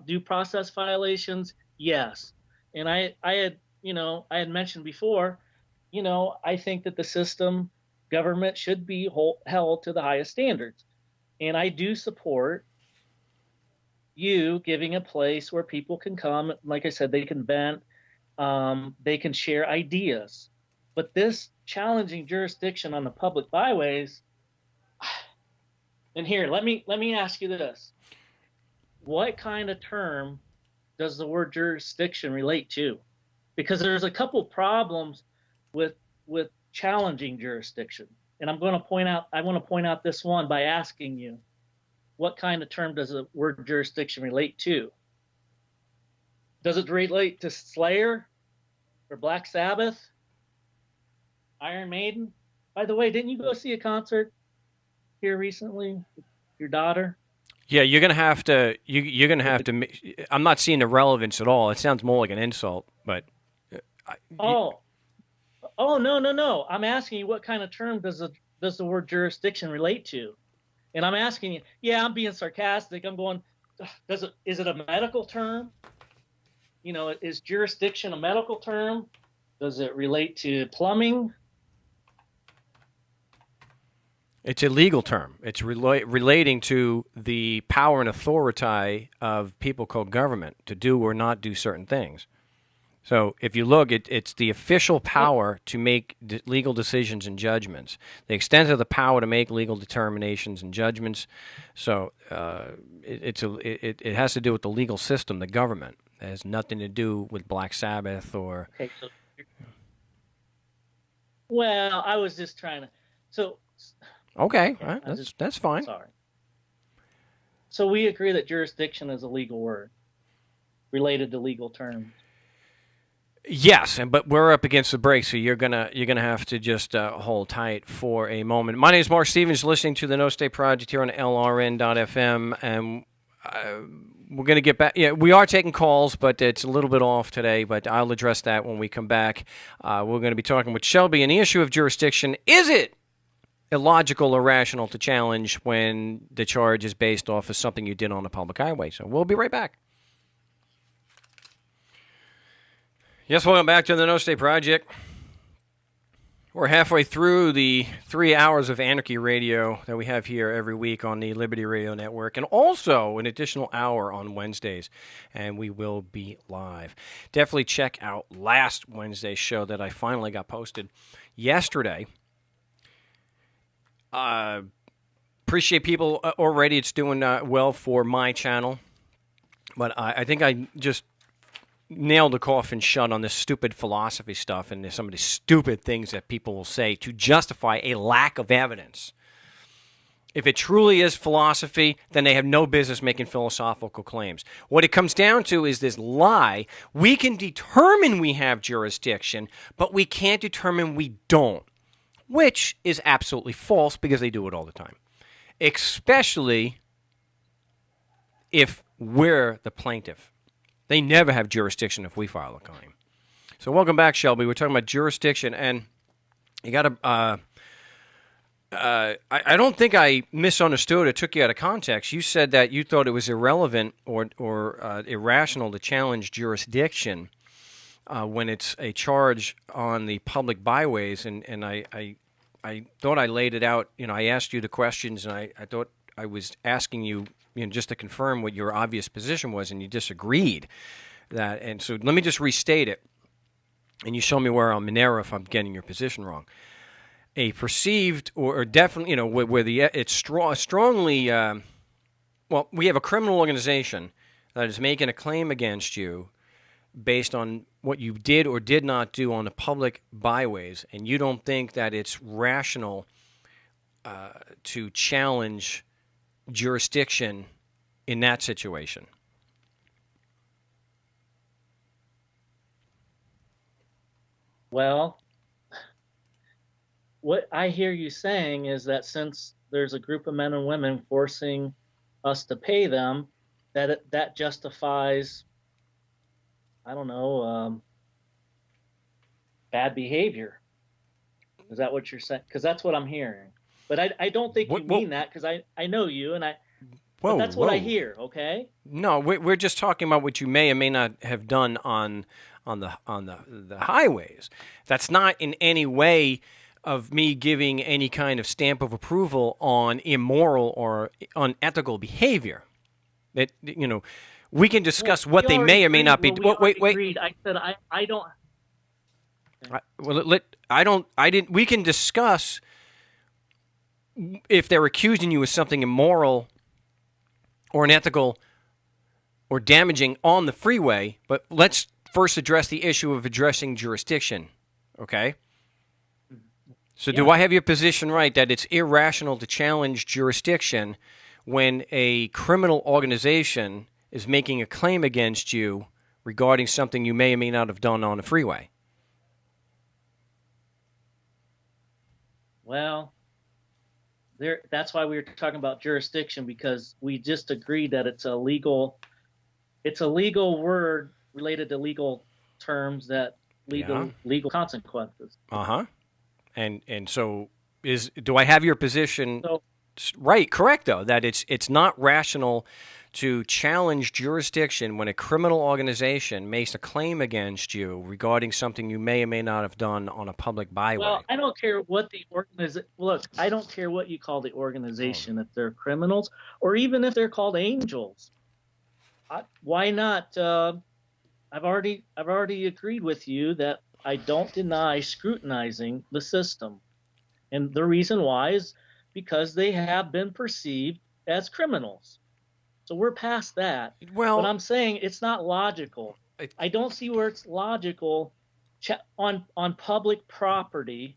Due process violations, yes. And I had mentioned before, I think that the system, government should be held to the highest standards. And I do support you giving a place where people can come, like I said, they can vent, they can share ideas. But this challenging jurisdiction on the public byways, and here, let me ask you this. What kind of term does the word jurisdiction relate to? Because there's a couple problems with challenging jurisdiction. And I want to point out this one by asking you, what kind of term does the word jurisdiction relate to? Does it relate to slayer? or Black Sabbath, Iron Maiden. By the way, didn't you go see a concert here recently? Your daughter? Yeah, you're gonna have to. You're gonna have to. I'm not seeing the relevance at all. It sounds more like an insult, but. Oh, no. I'm asking you, what kind of term does the word jurisdiction relate to? And I'm asking you. Yeah, I'm being sarcastic. I'm going. Is it a medical term? You know, is jurisdiction a medical term? Does it relate to plumbing? It's a legal term. It's relating to the power and authority of people called government to do or not do certain things. So if you look, it's the official power to make legal decisions and judgments, the extent of the power to make legal determinations and judgments. So it has to do with the legal system, the government. It has nothing to do with Black Sabbath or... Okay, well, I was just trying to... So... Okay, right, that's fine. Sorry. So we agree that jurisdiction is a legal word related to legal terms. Yes, but we're up against the break, so you're gonna have to just hold tight for a moment. My name is Marc Stevens, listening to the No State Project here on LRN.FM, and we're gonna get back. Yeah, we are taking calls, but it's a little bit off today. But I'll address that when we come back. We're going to be talking with Shelby on the issue of jurisdiction. Is it illogical or rational to challenge when the charge is based off of something you did on a public highway? So we'll be right back. Yes, welcome back to the No State Project. We're halfway through the 3 hours of Anarchy Radio that we have here every week on the Liberty Radio Network, and also an additional hour on Wednesdays, and we will be live. Definitely check out last Wednesday's show that I finally got posted yesterday. Appreciate people already. It's doing well for my channel, but I think I just nailed the coffin shut on this stupid philosophy stuff and some of the stupid things that people will say to justify a lack of evidence. If it truly is philosophy, then they have no business making philosophical claims. What it comes down to is this lie. We can determine we have jurisdiction, but we can't determine we don't, which is absolutely false because they do it all the time, especially if we're the plaintiff. They never have jurisdiction if we file a claim. So welcome back, Shelby. We're talking about jurisdiction, and you got to. I don't think I misunderstood or took you out of context. You said that you thought it was irrelevant or irrational to challenge jurisdiction when it's a charge on the public byways, and I thought I laid it out. You know, I asked you the questions, and I thought I was asking you, just to confirm what your obvious position was, and you disagreed. And so let me just restate it, and you show me where I'm in error if I'm getting your position wrong. A perceived or definitely, where it's strongly, we have a criminal organization that is making a claim against you based on what you did or did not do on the public byways, and you don't think that it's rational to challenge jurisdiction in that situation. Well, what I hear you saying is that since there's a group of men and women forcing us to pay them, that justifies, I don't know, bad behavior. Is that what you're saying? Because that's what I'm hearing. But I don't think you mean that, because I know you, and but that's what I hear. Okay. No, we're just talking about what you may or may not have done on the highways. That's not in any way of me giving any kind of stamp of approval on immoral or unethical behavior. That we can discuss what they may or may not be. Wait. I said I don't. We can discuss if they're accusing you of something immoral or unethical or damaging on the freeway, but let's first address the issue of addressing jurisdiction, okay? So do I have your position right that it's irrational to challenge jurisdiction when a criminal organization is making a claim against you regarding something you may or may not have done on the freeway? Well, that's why we were talking about jurisdiction, because we just agreed that it's a legal word related to legal terms that Yeah. legal consequences. Uh-huh. And so do I have your position So, right, correct though, that it's not rational to challenge jurisdiction when a criminal organization makes a claim against you regarding something you may or may not have done on a public byway? well, I don't care what the organization. Look, I don't care what you call the organization, if they're criminals or even if they're called angels. Why not? I've already agreed with you that I don't deny scrutinizing the system, and the reason why is because they have been perceived as criminals. So we're past that. Well, but I'm saying it's not logical. I don't see where it's logical on public property,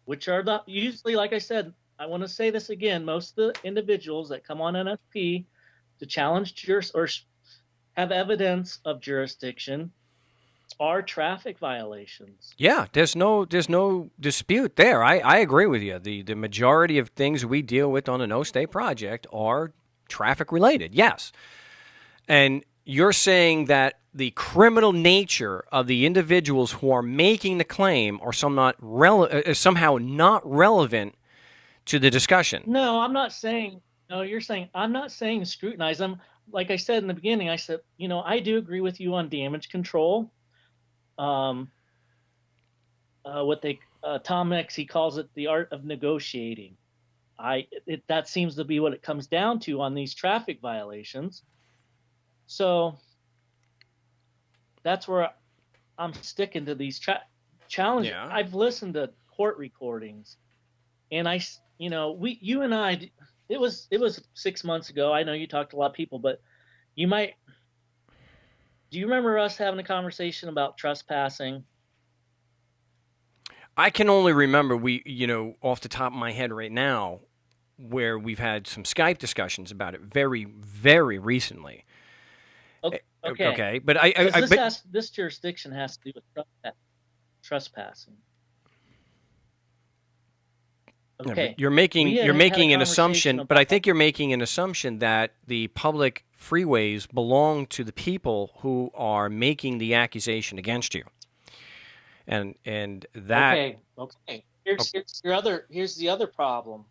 which are usually, like I said, I want to say this again, most of the individuals that come on NSP to challenge or have evidence of jurisdiction are traffic violations. Yeah, there's no dispute there. I agree with you. The majority of things we deal with on a no stay project are traffic related. Yes. And you're saying that the criminal nature of the individuals who are making the claim are somehow not relevant to the discussion. No, I'm not saying. No, you're saying I'm not saying scrutinize them. Like I said in the beginning, I said, I do agree with you on damage control. Tom X, he calls it the art of negotiating. That seems to be what it comes down to on these traffic violations. So that's where I'm sticking to these challenges. Yeah. I've listened to court recordings, and you and I, it was 6 months ago. I know you talked to a lot of people, but do you remember us having a conversation about trespassing? I can only remember off the top of my head right now, where we've had some Skype discussions about it very, very recently. Okay. But this jurisdiction has to do with trespassing. Okay. You're making an assumption, but I think you're making an assumption that the public freeways belong to the people who are making the accusation against you. And that okay. Here's the other problem.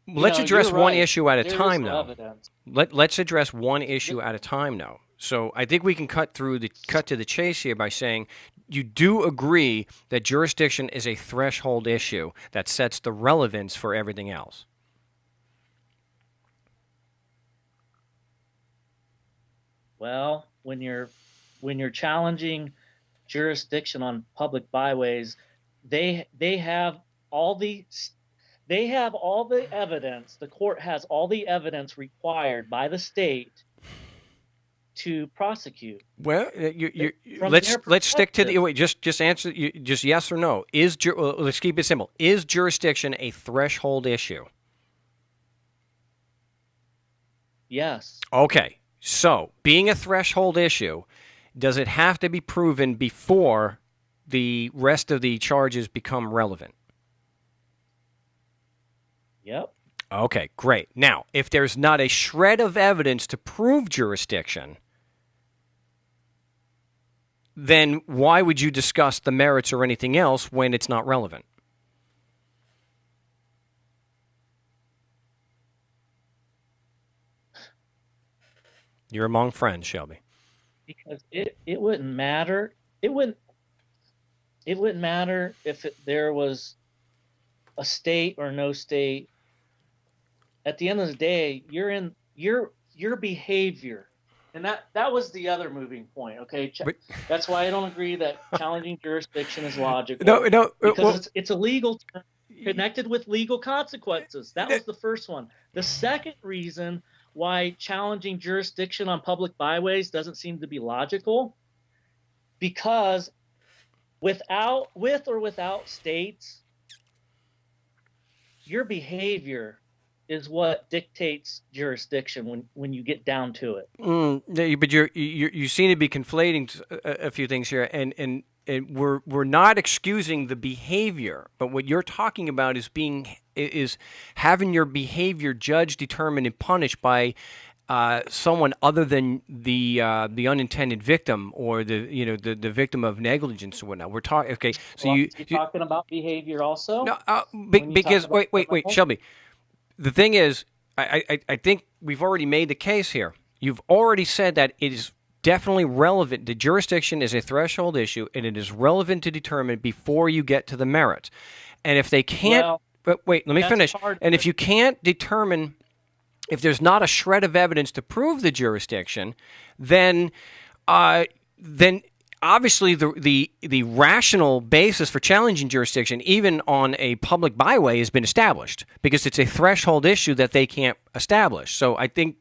Let's address one issue at a time, though. Evidence. Let's address one issue at a time, though. So I think we can cut to the chase here by saying you do agree that jurisdiction is a threshold issue that sets the relevance for everything else. Well, when you're challenging jurisdiction on public byways, they have all the evidence. The court has all the evidence required by the state to prosecute. Well, let's stick to the just answer just yes or no. Let's keep it simple. Is jurisdiction a threshold issue? Yes. Okay. So, being a threshold issue, does it have to be proven before the rest of the charges become relevant? Yep. Okay, great. Now, if there's not a shred of evidence to prove jurisdiction, then why would you discuss the merits or anything else when it's not relevant? You're among friends, Shelby. Because it wouldn't matter. It wouldn't matter if there was a state or no state. At the end of the day, your behavior, and that was the other moving point. Okay, that's why I don't agree that challenging jurisdiction is logical. No, because it's a legal term connected with legal consequences. That was the first one. The second reason why challenging jurisdiction on public byways doesn't seem to be logical, because with or without states, your behavior is what dictates jurisdiction when you get down to it. But you seem to be conflating a few things here, and we're not excusing the behavior, but what you're talking about is having your behavior judged, determined, and punished by someone other than the unintended victim or the victim of negligence or whatnot. We're talking. Okay, so Well, you're talking about behavior also. no, When you talk because about wait, criminal? Shelby. The thing is, I think we've already made the case here. You've already said that it is definitely relevant. The jurisdiction is a threshold issue, and it is relevant to determine before you get to the merits. And if they can't, Well, but wait, let me that's finish. hard. And if you can't determine, if there's not a shred of evidence to prove the jurisdiction, then obviously the rational basis for challenging jurisdiction, even on a public byway, has been established because it's a threshold issue that they can't establish. So I think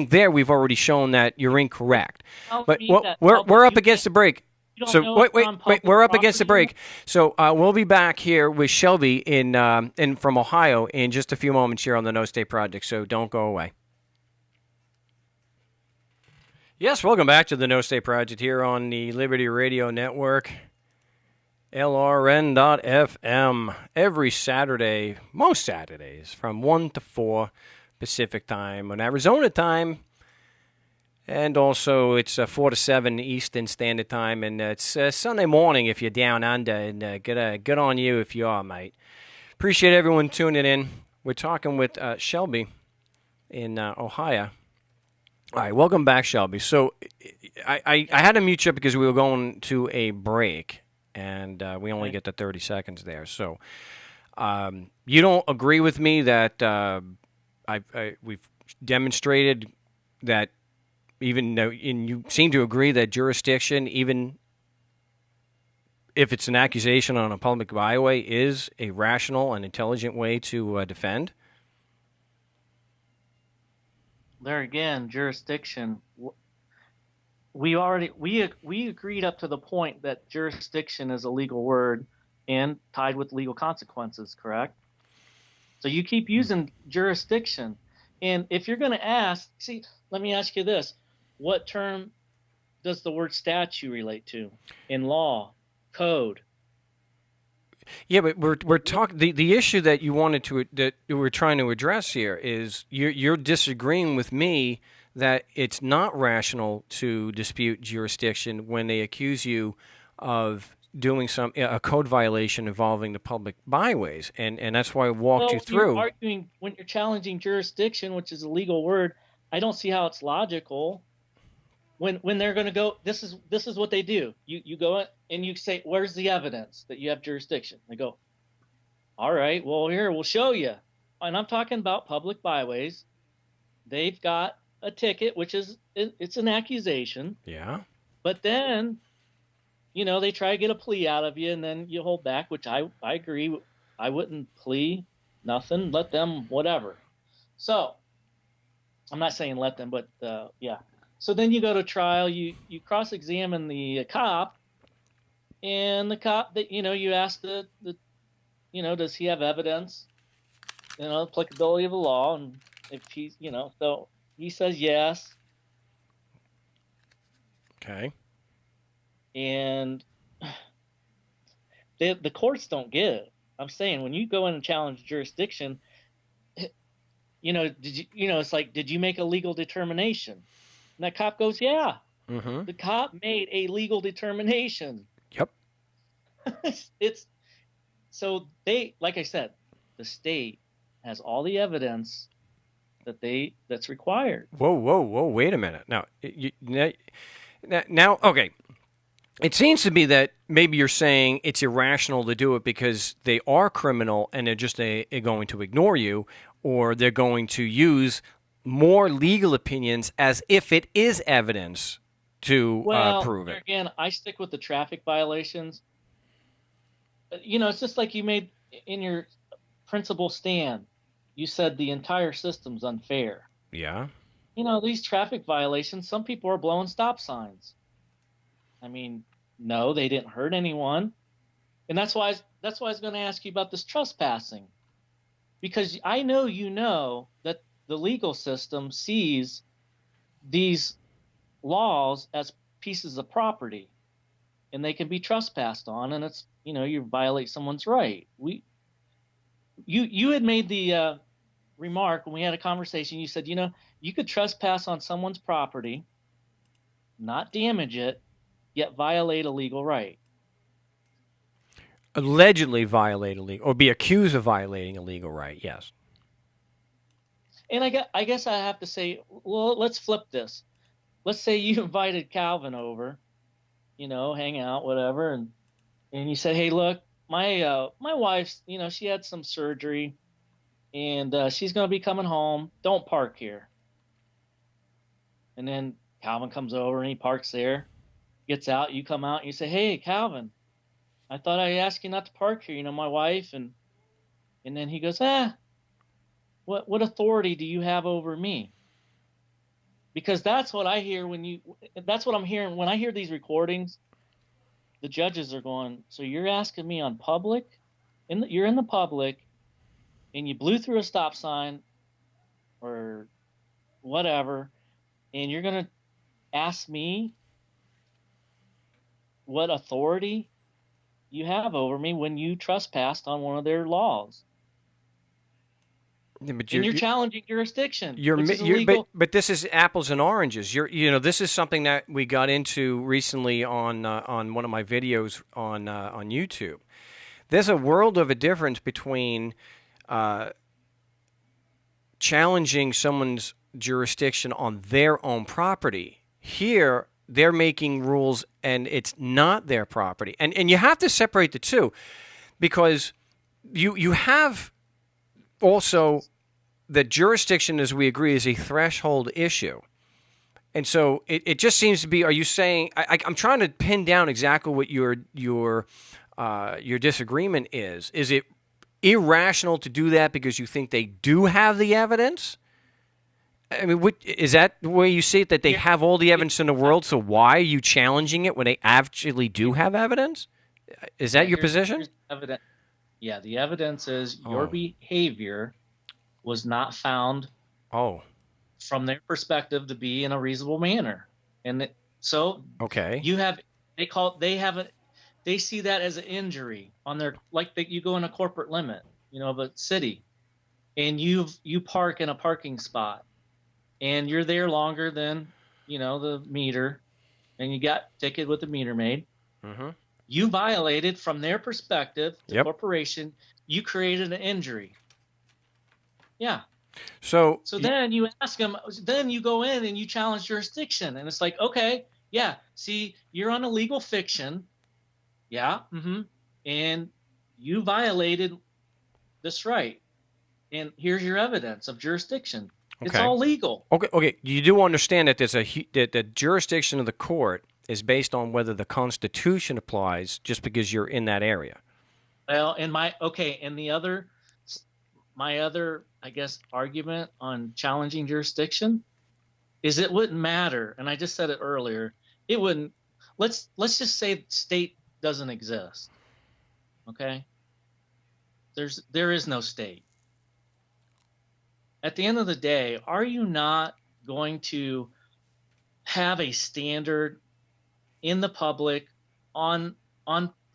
there we've already shown that you're incorrect. Tell But me well, that we're public- up against the break. you don't So know wait, it's on wait, public we're up against the property? break. So we'll be back here with Shelby in from Ohio in just a few moments here on the No State Project. So don't go away. Yes, welcome back to the No State Project here on the Liberty Radio Network, LRN.FM, every Saturday, most Saturdays, from 1 to 4 Pacific Time on Arizona time. And also it's 4 to 7 Eastern Standard Time, and it's Sunday morning if you're down under, and good on you if you are, mate. Appreciate everyone tuning in. We're talking with Shelby in Ohio. All right, welcome back, Shelby. So I had to mute you up because we were going to a break, and we only get to 30 seconds there. So you don't agree with me that we've demonstrated that even though, and you seem to agree that jurisdiction, even if it's an accusation on a public byway, is a rational and intelligent way to defend? There again, jurisdiction. We agreed up to the point that jurisdiction is a legal word and tied with legal consequences, correct? So you keep using jurisdiction. And if you're going to ask, see, let me ask you this. What term does the word statute relate to in law, code? Yeah, but we're talking the issue that we're trying to address here is you're disagreeing with me that it's not rational to dispute jurisdiction when they accuse you of doing a code violation involving the public byways, and that's why I walked you through. When you're challenging jurisdiction, which is a legal word, I don't see how it's logical. When they're going to go, this is what they do. You go and you say, where's the evidence that you have jurisdiction? They go, all right, well, here, we'll show you. And I'm talking about public byways. They've got a ticket, which it's an accusation. Yeah. But then, they try to get a plea out of you, and then you hold back, which I agree. I wouldn't plea nothing. Let them, whatever. So I'm not saying let them, but yeah. So then you go to trial, you cross-examine the cop, and the cop that you ask the does he have evidence, applicability of the law, and if he's so he says yes. Okay. And the courts don't get it. I'm saying when you go in and challenge jurisdiction, did you it's like, did you make a legal determination? And that cop goes, yeah. Mm-hmm. The cop made a legal determination. Yep. It's so they, like I said, the state has all the evidence that's required. Whoa! Wait a minute. Now, okay. It seems to be that maybe you're saying it's irrational to do it because they are criminal and they're just going to ignore you, or they're going to use more legal opinions as if it is evidence to prove it. Again, I stick with the traffic violations. It's just like you made in your principal stand. You said the entire system's unfair. Yeah. These traffic violations, some people are blowing stop signs. I mean, no, they didn't hurt anyone. And that's why I was going to ask you about this trespassing. Because I know that the legal system sees these laws as pieces of property. and they can be trespassed on, and it's, you violate someone's right. You had made the remark when we had a conversation. You said, you could trespass on someone's property, not damage it, yet violate a legal right. Allegedly violate a legal, or be accused of violating a legal right. Yes. And I guess I have to say, well, let's flip this. Let's say you invited Calvin over, hang out, whatever, and you said, hey, look, my wife's, she had some surgery, and she's going to be coming home. Don't park here. And then Calvin comes over and he parks there, gets out. You come out and you say, hey, Calvin, I thought I asked you not to park here. My wife, and then he goes, what authority do you have over me? Because that's what I hear that's what I'm hearing when I hear these recordings. The judges are going, so you're asking me on public, you're in the public, and you blew through a stop sign or whatever, and you're going to ask me what authority you have over me when you trespassed on one of their laws. Yeah, but you're challenging jurisdiction. But this is apples and oranges. This is something that we got into recently on one of my videos on YouTube. There's a world of a difference between challenging someone's jurisdiction on their own property. Here, they're making rules, and it's not their property. And you have to separate the two, because you have also that jurisdiction, as we agree, is a threshold issue. And so it just seems to be, are you saying, I'm trying to pin down exactly what your disagreement is. Is it irrational to do that because you think they do have the evidence? I mean, is that the way you see it, that they have all the evidence in the world, so why are you challenging it when they actually do have evidence? Is that your position? Evidence. Yeah, the evidence is your behavior was not found from their perspective to be in a reasonable manner. And they see that as an injury on their, you go in a corporate limit, of a city, and you park in a parking spot, and you're there longer than, the meter, and you got ticketed with the meter maid. Mm-hmm. You violated, from their perspective, the corporation, you created an injury. Yeah. So then you ask them, then you go in and you challenge jurisdiction. And it's like, okay, yeah, see, you're on a legal fiction. Yeah. Mm-hmm. And you violated this right. And here's your evidence of jurisdiction. Okay. It's all legal. Okay. You do understand that that the jurisdiction of the court is based on whether the Constitution applies just because you're in that area. Well, my other, I guess, argument on challenging jurisdiction is it wouldn't matter. And I just said it earlier. It wouldn't. Let's just say state doesn't exist. Okay? There is no state. At the end of the day, are you not going to have a standard in the public on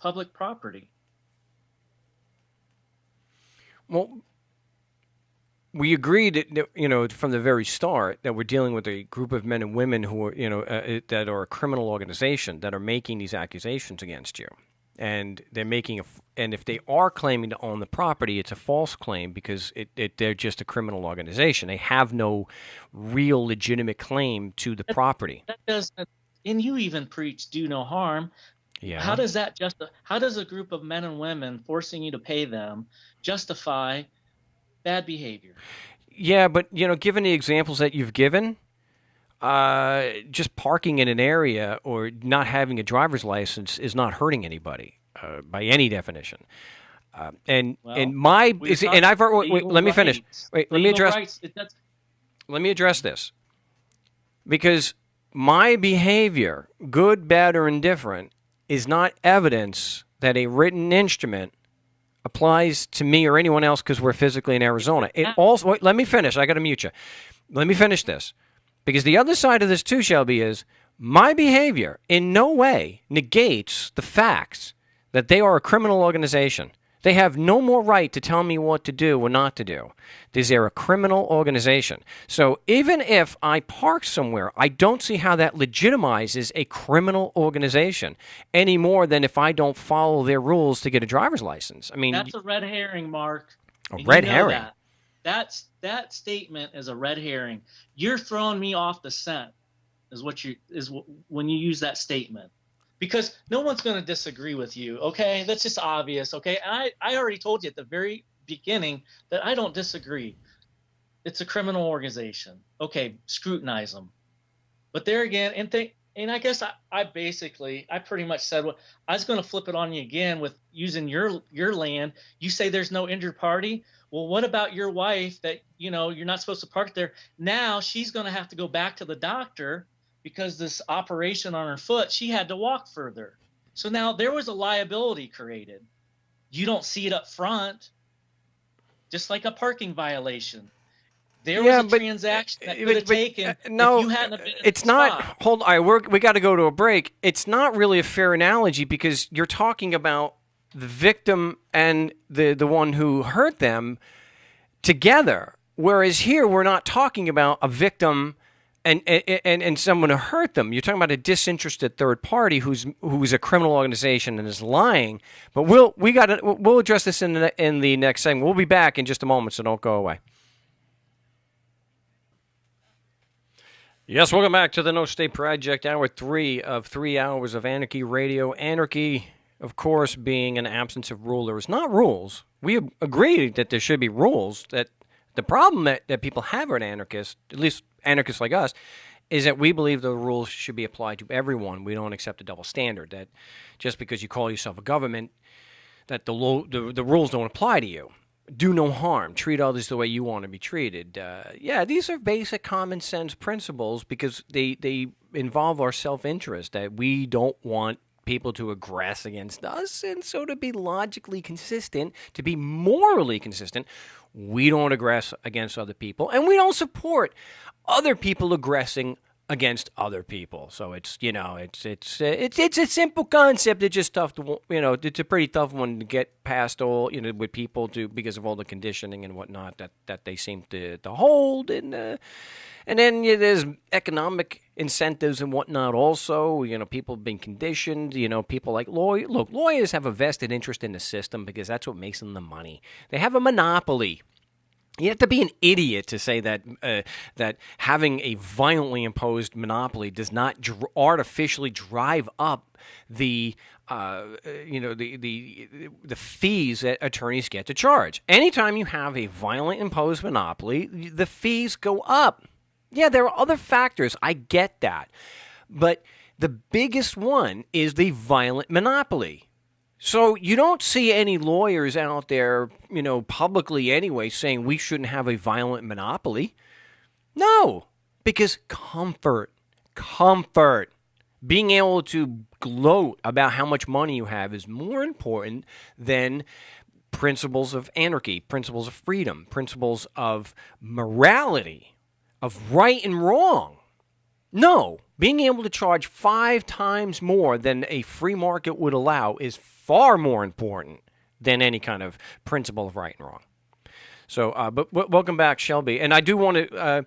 public property? Well, we agreed, from the very start that we're dealing with a group of men and women who are, that are a criminal organization that are making these accusations against you, and they're making and if they are claiming to own the property, it's a false claim because they're just a criminal organization. They have no real legitimate claim to the property. That doesn't, and you even preach do no harm. Yeah. How does a group of men and women forcing you to pay them justify bad behavior? Yeah, but given the examples that you've given, just parking in an area or not having a driver's license is not hurting anybody by any definition. Let me finish. Wait, let me address. Let me address this, because my behavior, good, bad, or indifferent, is not evidence that a written instrument applies to me or anyone else because we're physically in Arizona. It also, let me finish. I got to mute you. Let me finish this, because the other side of this too, Shelby, is My behavior in no way negates the facts that they are a criminal organization. They have no more right to tell me what to do or not to do. They're a criminal organization. So even if I park somewhere, I don't see how that legitimizes a criminal organization any more than if I don't follow their rules to get a driver's license. I mean, that's a red herring, Mark. A red herring? That statement is a red herring. You're throwing me off the scent, when you use that statement. Because no one's going to disagree with you, okay? That's just obvious, okay? And I already told you at the very beginning that I don't disagree. It's a criminal organization. Okay, scrutinize them. But there again, and I guess I pretty much said what I was going to flip it on you again with using your land. You say there's no injured party. Well, what about your wife that, you're not supposed to park there? Now she's going to have to go back to the doctor because this operation on her foot, she had to walk further. So now there was a liability created. You don't see it up front, just like a parking violation. There was a transaction that could have taken no, if you hadn't been in it's the not. spot. Hold on, we got to go to a break. It's not really a fair analogy because you're talking about the victim and the one who hurt them together, whereas here we're not talking about a victim and someone who hurt them. You're talking about a disinterested third party who's a criminal organization and is lying. But we'll address this in the next segment. We'll be back in just a moment, so don't go away. Yes, welcome back to the No State Project, hour 3 of 3 hours of Anarchy Radio. Anarchy, of course, being an absence of rule. There is not rules. We agree that there should be rules. That the problem that people have are anarchists, at least anarchists like us, is that we believe the rules should be applied to everyone. We don't accept a double standard, that just because you call yourself a government, that the rules don't apply to you. Do no harm. Treat others the way you want to be treated. These are basic common sense principles because they involve our self-interest, that we don't want people to aggress against us. And so to be logically consistent, to be morally consistent, we don't aggress against other people. And we don't support other people aggressing against other people. So it's a simple concept. It's just tough to, it's a pretty tough one to get past all, with people because of all the conditioning and whatnot that they seem to hold. And then there's economic incentives and whatnot also. People have been conditioned. People like lawyers have a vested interest in the system because that's what makes them the money. They have a monopoly. You have to be an idiot to say that that having a violently imposed monopoly does not artificially drive up the fees that attorneys get to charge. Anytime you have a violently imposed monopoly, the fees go up. Yeah, there are other factors. I get that, but the biggest one is the violent monopoly. So you don't see any lawyers out there, publicly anyway, saying we shouldn't have a violent monopoly. No, because comfort, being able to gloat about how much money you have is more important than principles of anarchy, principles of freedom, principles of morality, of right and wrong. No, being able to charge 5 times more than a free market would allow is far more important than any kind of principle of right and wrong. So, but welcome back, Shelby. And I do want to,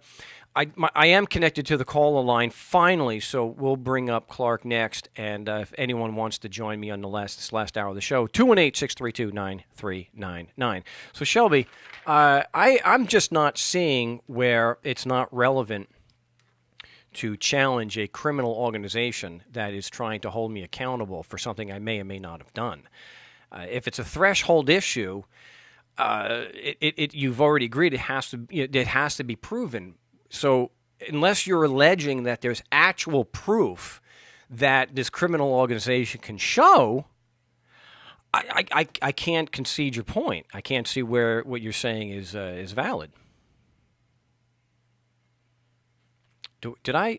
I am connected to the caller line finally, so we'll bring up Clark next. And if anyone wants to join me on this last hour of the show, 218-632-9399. So, Shelby, I'm just not seeing where it's not relevant to challenge a criminal organization that is trying to hold me accountable for something I may or may not have done. If it's a threshold issue, you've already agreed it has to be proven. So unless you're alleging that there's actual proof that this criminal organization can show, I can't concede your point. I can't see where what you're saying is valid. Did I?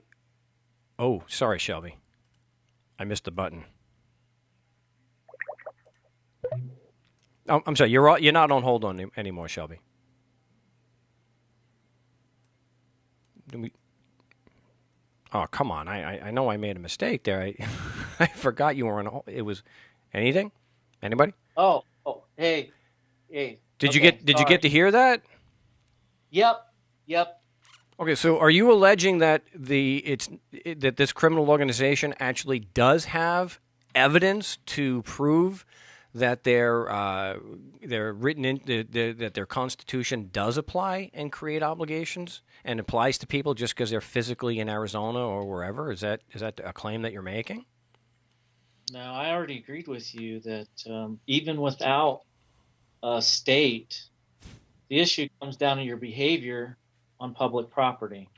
Oh, sorry, Shelby. I missed the button. Oh, I'm sorry. You're not on hold on anymore, Shelby. Oh, come on. I know I made a mistake there. I forgot you were on. It was anything? Anybody? Oh, hey. Did you Okay, get sorry. to hear that? Yep. Okay, so are you alleging that that this criminal organization actually does have evidence to prove that they're written in that their constitution does apply and create obligations and applies to people just because they're physically in Arizona or wherever? Is that a claim that you're making? No, I already agreed with you that even without a state, the issue comes down to your behavior on public property.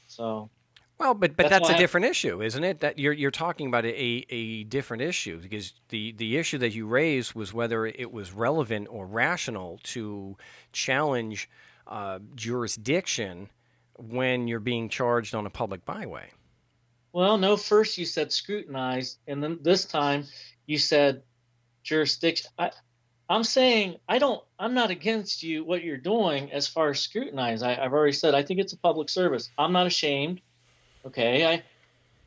So, Well, but that's a why different issue, isn't it? That you're talking about a different issue, because the issue that you raised was whether it was relevant or rational to challenge jurisdiction when you're being charged on a public byway. well, no, first you said scrutinize, and then this time you said jurisdiction. I'm saying I'm not against you what you're doing as far as scrutinize. I've already said I think it's a public service. I'm not ashamed. Okay,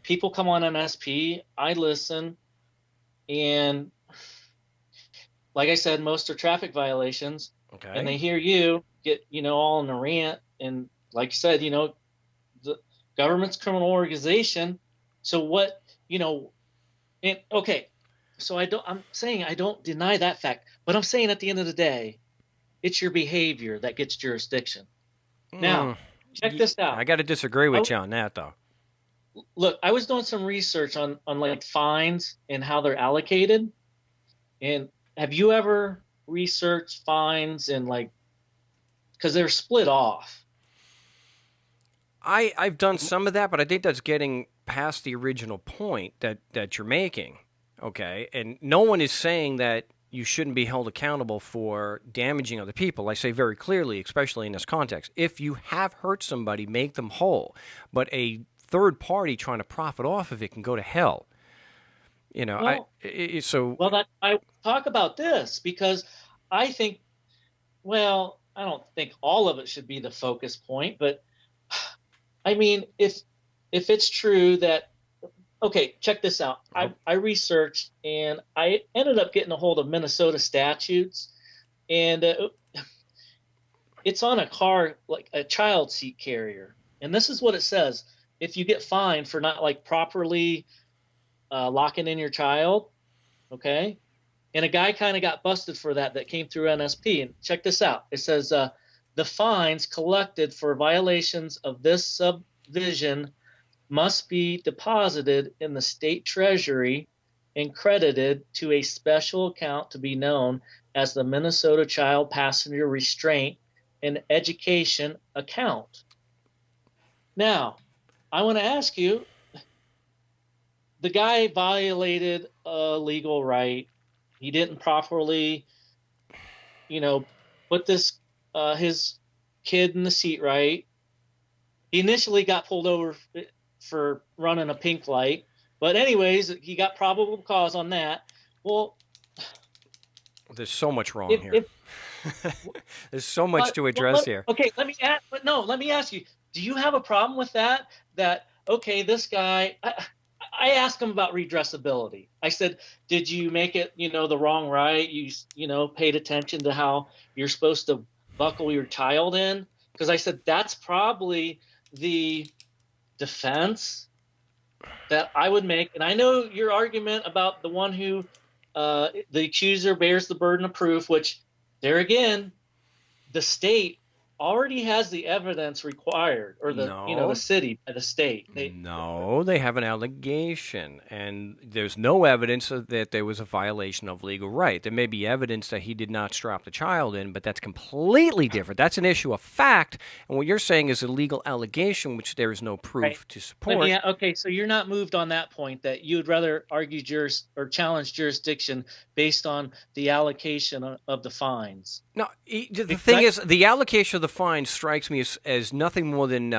people come on NSP, I listen, and like I said, most are traffic violations. Okay. And they hear you get all in a rant, and like you said, the government's criminal organization. So what and okay, so I'm saying I don't deny that fact, but I'm saying at the end of the day, it's your behavior that gets jurisdiction. Now, check this out. I got to disagree with you on that, though. Look, I was doing some research on like fines and how they're allocated. And have you ever researched fines and because they're split off? I've done some of that, but I think that's getting past the original point that you're making. Okay, and no one is saying that you shouldn't be held accountable for damaging other people. I say very clearly, especially in this context, if you have hurt somebody, make them whole. But a third party trying to profit off of it can go to hell. I talk about this because I think, well, I don't think all of it should be the focus point, but I mean, if it's true that, okay, check this out. I researched and I ended up getting a hold of Minnesota statutes, and it's on a car, like a child seat carrier. And this is what it says. If you get fined for not properly locking in your child, okay? And a guy kind of got busted for that came through NSP. And check this out. It says the fines collected for violations of this subdivision must be deposited in the state treasury and credited to a special account to be known as the Minnesota Child Passenger Restraint and Education Account. Now, I want to ask you, the guy violated a legal right. He didn't properly, put his kid in the seat right. He initially got pulled over for running a pink light, but anyways, he got probable cause on that. Well, there's so much wrong here. There's so much to address here. Okay, let me ask you, do you have a problem with that? That, okay, this guy, I asked him about redressability. I said, did you make it, the wrong right? You paid attention to how you're supposed to buckle your child in? Because I said, that's probably the defense that I would make. And I know your argument about the one who, the accuser bears the burden of proof, which there again, the state already has the evidence required, or the city by the state. They have an allegation, and there's no evidence that there was a violation of legal right. There may be evidence that he did not strap the child in, but that's completely different. That's an issue of fact, and what you're saying is a legal allegation, which there is no proof to support. Okay, so you're not moved on that point, that you would rather argue or challenge jurisdiction based on the allocation of the fines. No, the thing is, the allocation of the fine strikes me as nothing more than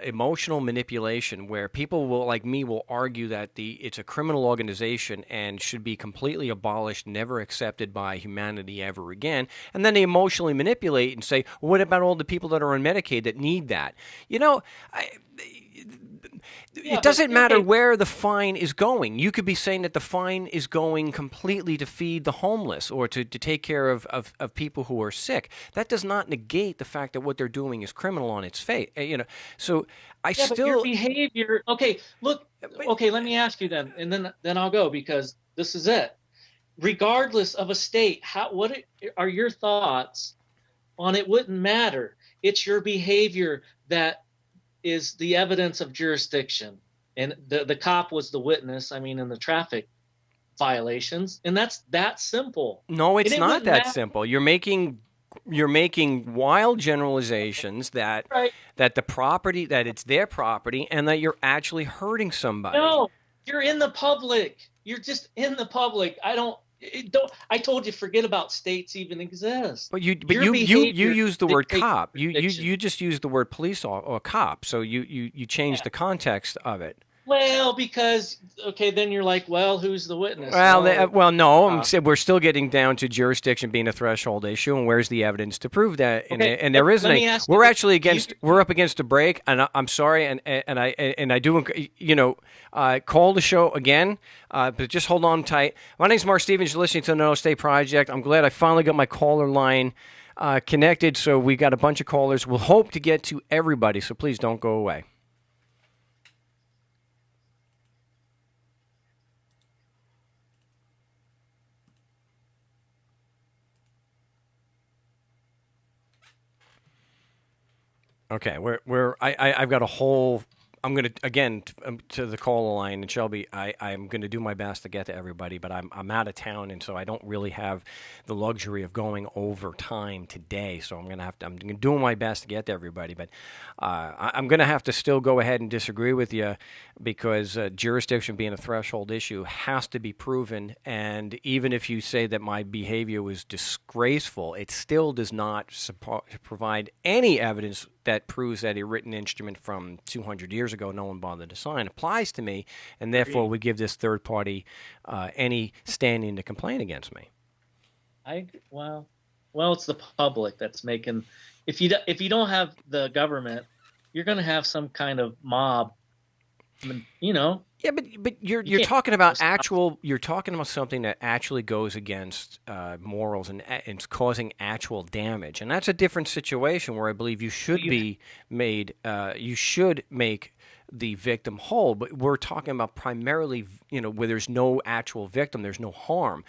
emotional manipulation, where people will, like me, will argue that it's a criminal organization and should be completely abolished, never accepted by humanity ever again. And then they emotionally manipulate and say, well, what about all the people that are on Medicaid that need that? It doesn't matter where the fine is going. You could be saying that the fine is going completely to feed the homeless or to take care of people who are sick. That does not negate the fact that what they're doing is criminal on its face. So I still. But your behavior. Okay, look. Okay, let me ask you then, and then I'll go, because this is it. Regardless of a state, what are your thoughts on it? Wouldn't matter. It's your behavior that is the evidence of jurisdiction, and the cop was the witness. I mean, in the traffic violations, and that's that simple. No, it's not that simple. You're making wild generalizations that the property, that it's their property, and that you're actually hurting somebody. No, you're in the public. You're just in the public. I told you, forget about states even exist. But you use the word cop. You just use the word police or cop. So you change the context of it. Well, because then you're like, well, who's the witness? No, we're still getting down to jurisdiction being a threshold issue, and where's the evidence to prove that? And there isn't any. We're actually we're up against a break, and I'm sorry, and I do, call the show again, but just hold on tight. My name's Marc Stevens. You're listening to the No State Project. I'm glad I finally got my caller line connected. So we got a bunch of callers. We'll hope to get to everybody. So please don't go away. Okay, I've got a whole. I'm going to, again, to the call line, and Shelby, I'm going to do my best to get to everybody, but I'm out of town, and so I don't really have the luxury of going over time today, so I'm doing my best to get to everybody, but I'm going to have to still go ahead and disagree with you, because jurisdiction being a threshold issue has to be proven, and even if you say that my behavior was disgraceful, it still does not provide any evidence that proves that a written instrument from 200 years ago no one bothered to sign applies to me, and therefore would give this third party any standing to complain against me. Well, it's the public that's making. If you don't have the government, you're going to have some kind of mob. Yeah, but you're talking about you're talking about something that actually goes against morals and it's causing actual damage, and that's a different situation where I believe you should you should make the victim whole. But we're talking about primarily, where there's no actual victim, there's no harm.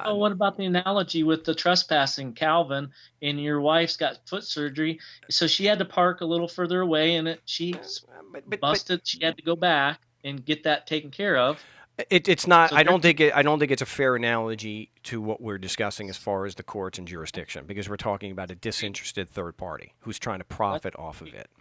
What about the analogy with the trespassing, Calvin, and your wife's got foot surgery, so she had to park a little further away, and she busted. She had to go back and get that taken care of. It's not. So I don't think it's a fair analogy to what we're discussing as far as the courts and jurisdiction, because we're talking about a disinterested third party who's trying to profit off of it.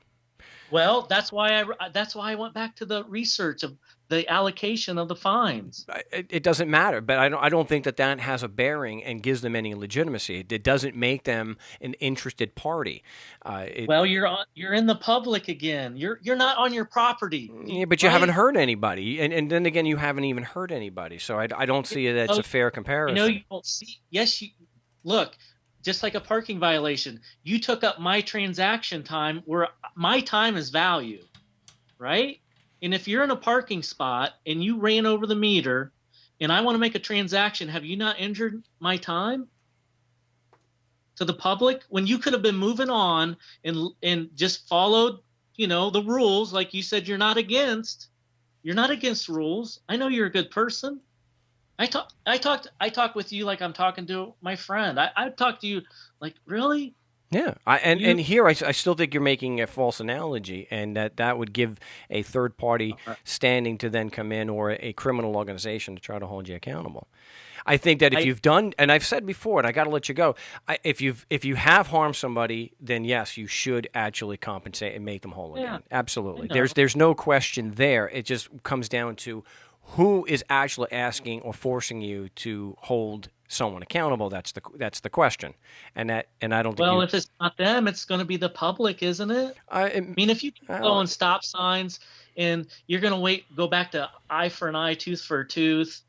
Well, that's why I went back to the research of the allocation of the fines. It doesn't matter, but I don't think that has a bearing and gives them any legitimacy. It doesn't make them an interested party. You're in the public again. You're not on your property. Yeah, but you haven't hurt anybody, and then again, you haven't even hurt anybody. So I don't see that it's a fair comparison. You don't see. Yes, look. Just like a parking violation, you took up my transaction time where my time is value, right? And if you're in a parking spot and you ran over the meter and I want to make a transaction, have you not injured my time to the public when you could have been moving on and just followed, the rules? Like you said, you're not against rules. I know you're a good person. I talk with you like I'm talking to my friend. I talk to you like, really? Yeah, here I still think you're making a false analogy, and that would give a third party standing to then come in, or a criminal organization to try to hold you accountable. I think that if you've done, and I've said before, and I got to let you go, if you have harmed somebody, then yes, you should actually compensate and make them whole again. Absolutely, there's no question there. It just comes down to who is actually asking or forcing you to hold someone accountable? That's the question, and I don't think. Well, if it's not them, it's going to be the public, isn't it? I mean, if you go on stop signs and you're going to go back to eye for an eye, tooth for a tooth,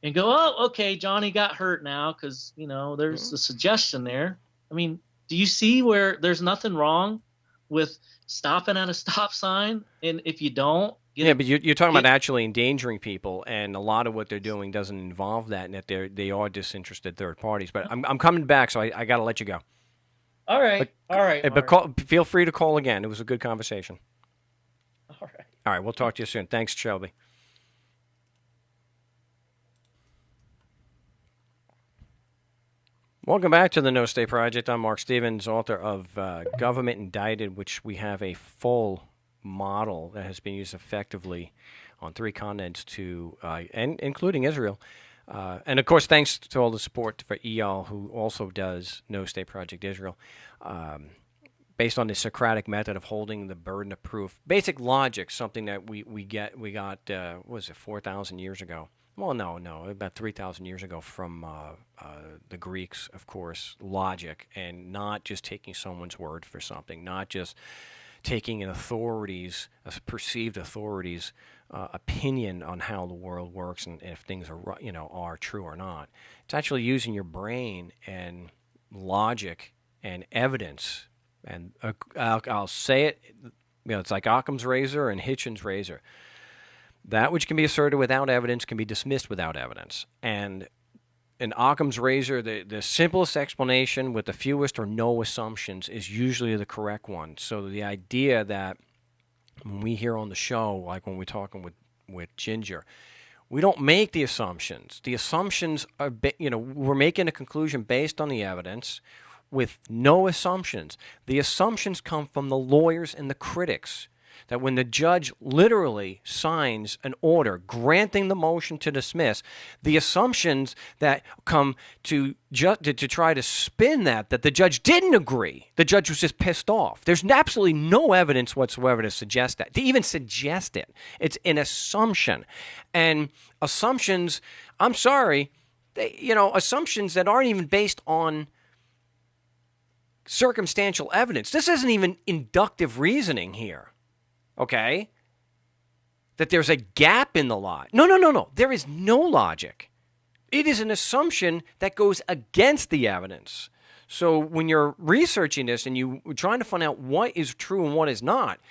and go, oh, okay, Johnny got hurt now because there's a suggestion there. I mean, do you see where there's nothing wrong with stopping at a stop sign, and if you don't, but you're talking about actually endangering people, and a lot of what they're doing doesn't involve that, and that they are disinterested third parties. But I'm coming back, so I got to let you go. All right, all right. But feel free to call again. It was a good conversation. All right. All right, we'll talk to you soon. Thanks, Shelby. Welcome back to the No State Project. I'm Marc Stevens, author of Government Indicted, which we have a full model that has been used effectively on 3 continents and including Israel. And, of course, thanks to all the support for Eyal, who also does No State Project Israel, based on the Socratic method of holding the burden of proof. Basic logic, something that we got, what was it, 4,000 years ago? Well, no, about 3,000 years ago from the Greeks, of course, logic, and not just taking someone's word for something, not just taking a perceived authority's opinion on how the world works and if things are true or not. It's actually using your brain and logic and evidence. And I'll say it, it's like Occam's razor and Hitchens' razor. That which can be asserted without evidence can be dismissed without evidence. And in Occam's razor, the simplest explanation with the fewest or no assumptions is usually the correct one. So the idea that when we hear on the show, like when we're talking with Ginger, we don't make the assumptions. The assumptions are, we're making a conclusion based on the evidence with no assumptions. The assumptions come from the lawyers and the critics. That when the judge literally signs an order granting the motion to dismiss, the assumptions that come to try to spin that the judge didn't agree, the judge was just pissed off. There's absolutely no evidence whatsoever to suggest that, to even suggest it. It's an assumption. And assumptions, I'm sorry, assumptions that aren't even based on circumstantial evidence. This isn't even inductive reasoning here. Okay? That there's a gap in the law. No. There is no logic. It is an assumption that goes against the evidence. So when you're researching this and you're trying to find out what is true and what is not,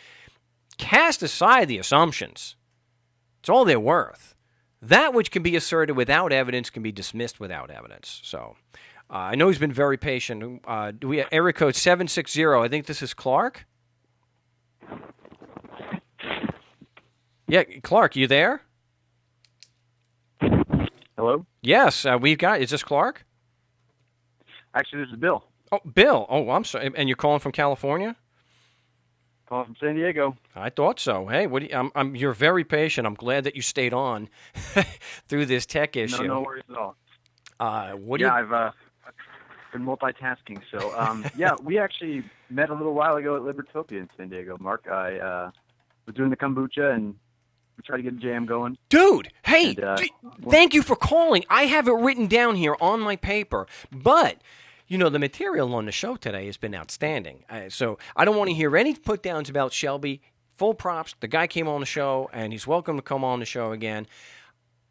cast aside the assumptions. It's all they're worth. That which can be asserted without evidence can be dismissed without evidence. So I know he's been very patient. Do we have area code 760? I think this is Clark. Yeah, Clark, you there? Hello? Yes, we've got. Is this Clark? Actually, this is Bill. Oh, Bill. Oh, I'm sorry. And you're calling from California? Calling from San Diego. I thought so. Hey, you're very patient. I'm glad that you stayed on through this tech issue. No worries at all. I've been multitasking. So, we actually met a little while ago at Libertopia in San Diego. Mark, I was doing the kombucha and we tried to get a jam going. Dude, hey, thank you for calling. I have it written down here on my paper, but the material on the show today has been outstanding. So I don't want to hear any put-downs about Shelby. Full props. The guy came on the show, and he's welcome to come on the show again.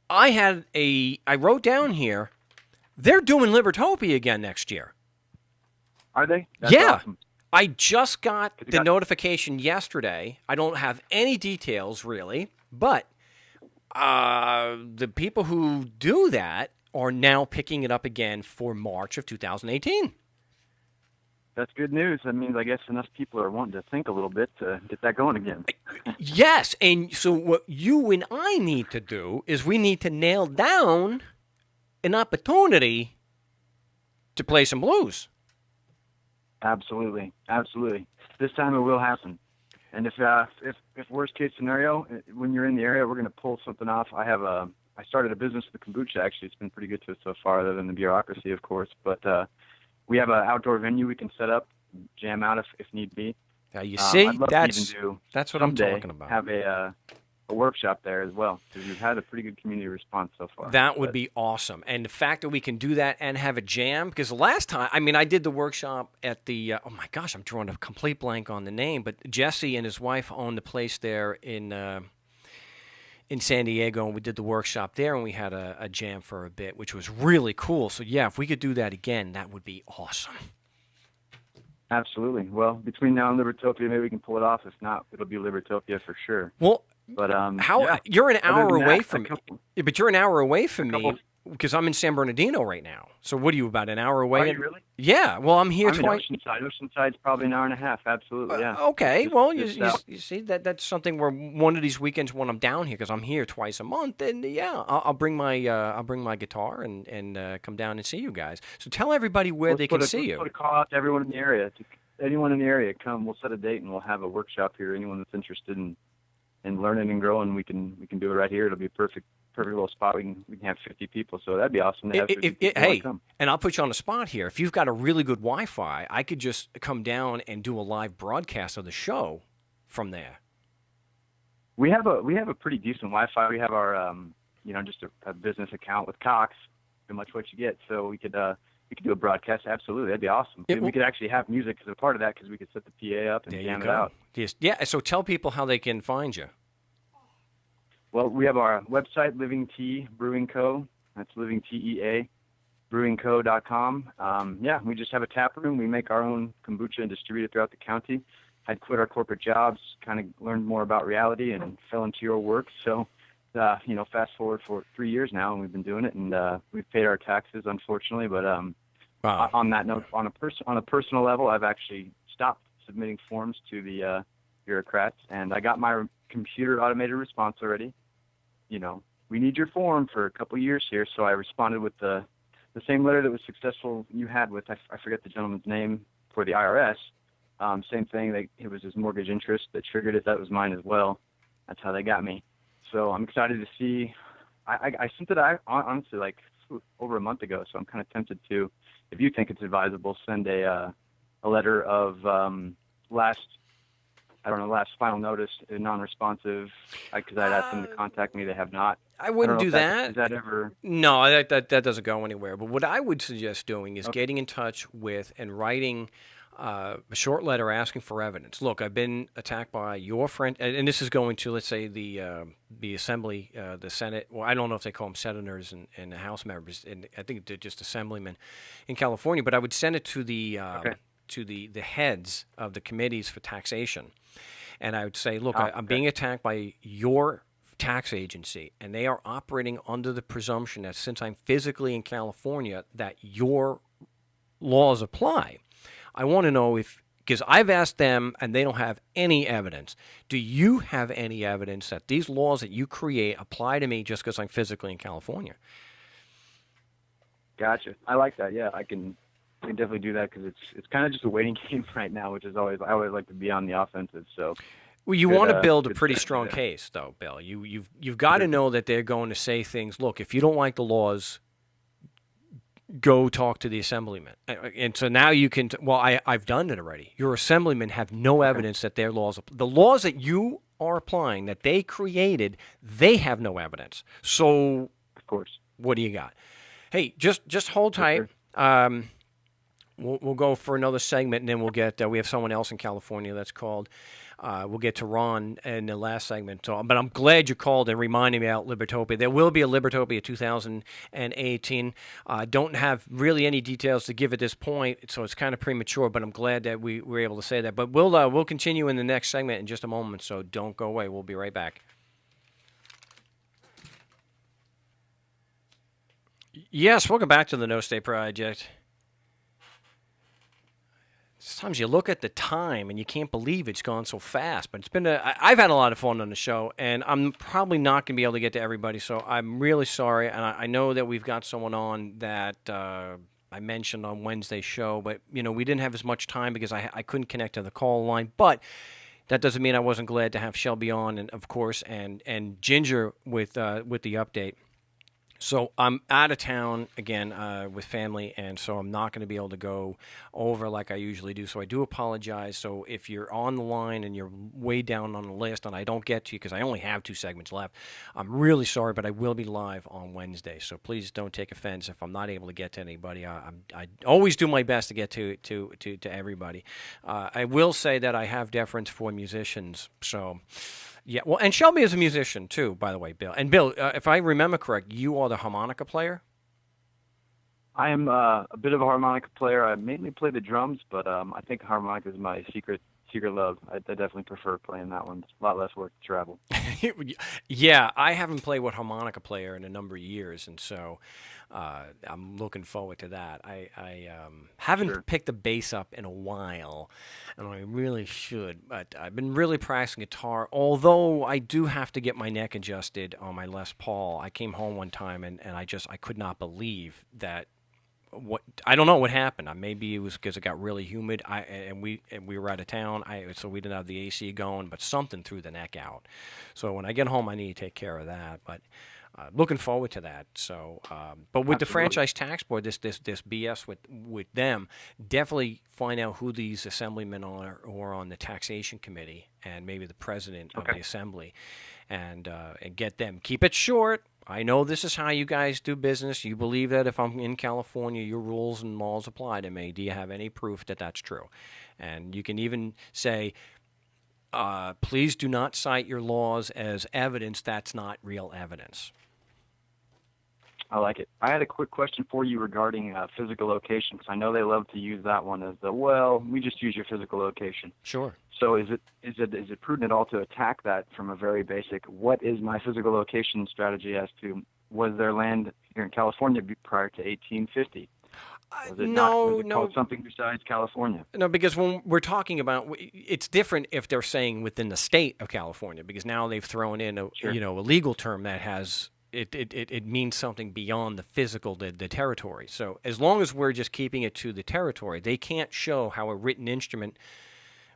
I wrote down here, they're doing Libertopia again next year. Are they? That's yeah. Awesome. I just got the notification yesterday. I don't have any details, really, but the people who do that are now picking it up again for March of 2018. That's good news. That means, I guess, enough people are wanting to think a little bit to get that going again. Yes, and so what you and I need to do is we need to nail down an opportunity to play some blues. Absolutely. This time it will happen. And if worst case scenario, when you're in the area, we're going to pull something off. I started a business with kombucha. Actually, it's been pretty good to us so far, other than the bureaucracy, of course. But we have an outdoor venue we can set up, jam out if need be. Now you see, I'd love to even that's what I'm talking about. Have a workshop there as well, because we've had a pretty good community response so far. That would be awesome. And the fact that we can do that and have a jam, because the last time, I mean, I did the workshop at the, oh my gosh, I'm drawing a complete blank on the name, but Jesse and his wife owned the place there in San Diego, and we did the workshop there, and we had a jam for a bit, which was really cool. So, yeah, if we could do that again, that would be awesome. Absolutely. Well, between now and Libertopia, maybe we can pull it off. If not, it'll be Libertopia for sure. Well, but you're an hour away that, from me. But you're an hour away from me because I'm in San Bernardino right now. So what are you, about an hour away? Are you really? Yeah. Well, I'm here twice. Oceanside's probably an hour and a half. Absolutely. Yeah. Okay. Well, you see that's something where one of these weekends when I'm down here, because I'm here twice a month, and I'll bring my guitar and come down and see you guys. So tell everybody where they can see you. Put a call out to everyone in the area. Anyone in the area, come. We'll set a date and we'll have a workshop here. Anyone that's interested in learning and growing, we can do it right here. It'll be a perfect little spot. We can have 50 people, so that'd be awesome to have 50 people. Hey, and I'll put you on the spot here. If you've got a really good Wi-Fi, I could just come down and do a live broadcast of the show from there. We have a pretty decent Wi-Fi. We have our just a business account with Cox, pretty much what you get. So we could do a broadcast. Absolutely, that'd be awesome. We could actually have music as a part of that, because we could set the PA up and jam it out. Yes. Yeah. So tell people how they can find you. Well, we have our website, Living Tea Brewing Co. That's Living TEA, brewingco.com. We just have a tap room. We make our own kombucha and distribute it throughout the county. I'd quit our corporate jobs, kind of learned more about reality, and fell into your work. So, fast forward for 3 years now, and we've been doing it, and we've paid our taxes, unfortunately. But wow. On that note, on a personal level, I've actually stopped submitting forms to the bureaucrats, and I got my computer automated response already. We need your form for a couple of years here. So I responded with the same letter that was successful you had with, I forget the gentleman's name, for the IRS. Same thing. It was his mortgage interest that triggered it. That was mine as well. That's how they got me. So I'm excited to see. I sent it out, honestly, like over a month ago. So I'm kind of tempted to, if you think it's advisable, send a letter of last final notice, non-responsive, because I'd asked them to contact me. They have not. I wouldn't do that. Is that ever? No, that doesn't go anywhere. But what I would suggest doing is getting in touch with and writing a short letter asking for evidence. Look, I've been attacked by your friend, and this is going to, let's say, the Assembly, the Senate. Well, I don't know if they call them senators and the House members, and I think they're just assemblymen in California. But I would send it to the heads of the committees for taxation. And I would say, look, I'm being attacked by your tax agency, and they are operating under the presumption that since I'm physically in California, that your laws apply. I want to know because I've asked them, and they don't have any evidence. Do you have any evidence that these laws that you create apply to me just because I'm physically in California? Gotcha. I like that. Yeah, I can definitely do that, because it's kind of just a waiting game right now, which is I always like to be on the offensive. So, well, you want to build a pretty strong case, though, Bill. You've got to know that they're going to say things. Look, if you don't like the laws, go talk to the assemblyman. And so now you can. I've done it already. Your assemblymen have no evidence that their laws, the laws that you are applying, that they created, they have no evidence. So, of course, what do you got? Hey, just hold tight. We'll go for another segment, and then we'll get. We have someone else in California that's called. We'll get to Ron in the last segment. So, but I'm glad you called and reminded me about Libertopia. There will be a Libertopia 2018. Don't have really any details to give at this point, so it's kind of premature. But I'm glad that we were able to say that. But we'll continue in the next segment in just a moment. So don't go away. We'll be right back. Yes, welcome back to the No State Project. Sometimes you look at the time and you can't believe it's gone so fast. But I've had a lot of fun on the show, and I'm probably not going to be able to get to everybody. So I'm really sorry, and I know that we've got someone on that I mentioned on Wednesday's show, but we didn't have as much time because I couldn't connect to the call line. But that doesn't mean I wasn't glad to have Shelby on, and of course, and Ginger with the update. So I'm out of town again with family, and so I'm not going to be able to go over like I usually do. So I do apologize. So if you're on the line and you're way down on the list and I don't get to you because I only have 2 segments left, I'm really sorry, but I will be live on Wednesday. So please don't take offense if I'm not able to get to anybody. I always do my best to get to everybody. I will say that I have deference for musicians. So. Yeah, well, and Shelby is a musician too, by the way, Bill. And Bill, if I remember correct, you are the harmonica player? I am a bit of a harmonica player. I mainly play the drums, but I think harmonica is my secret love. I definitely prefer playing that one. It's a lot less work to travel. Yeah, I haven't played with harmonica player in a number of years, and so I'm looking forward to that. I haven't picked the bass up in a while, and I really should, but I've been really practicing guitar, although I do have to get my neck adjusted on my Les Paul. I came home one time, and I could not believe that. I don't know what happened. Maybe it was because it got really humid. And we were out of town. So we didn't have the AC going, but something threw the neck out. So when I get home, I need to take care of that. But looking forward to that. So, but with the franchise tax board, this BS with them, definitely find out who these assemblymen are who are on the taxation committee, and maybe the president of the assembly, and get them. Keep it short. I know this is how you guys do business. You believe that if I'm in California, your rules and laws apply to me. Do you have any proof that that's true? And you can even say, please do not cite your laws as evidence. That's not real evidence. I like it. I had a quick question for you regarding physical location, because I know they love to use that one as we just use your physical location. Sure. So is it prudent at all to attack that from a very basic, what is my physical location strategy as to, was there land here in California prior to 1850? Was it called something besides California? No, because when we're talking about, it's different if they're saying within the state of California, because now they've thrown in a legal term that has it means something beyond the physical, the territory. So as long as we're just keeping it to the territory, they can't show how a written instrument,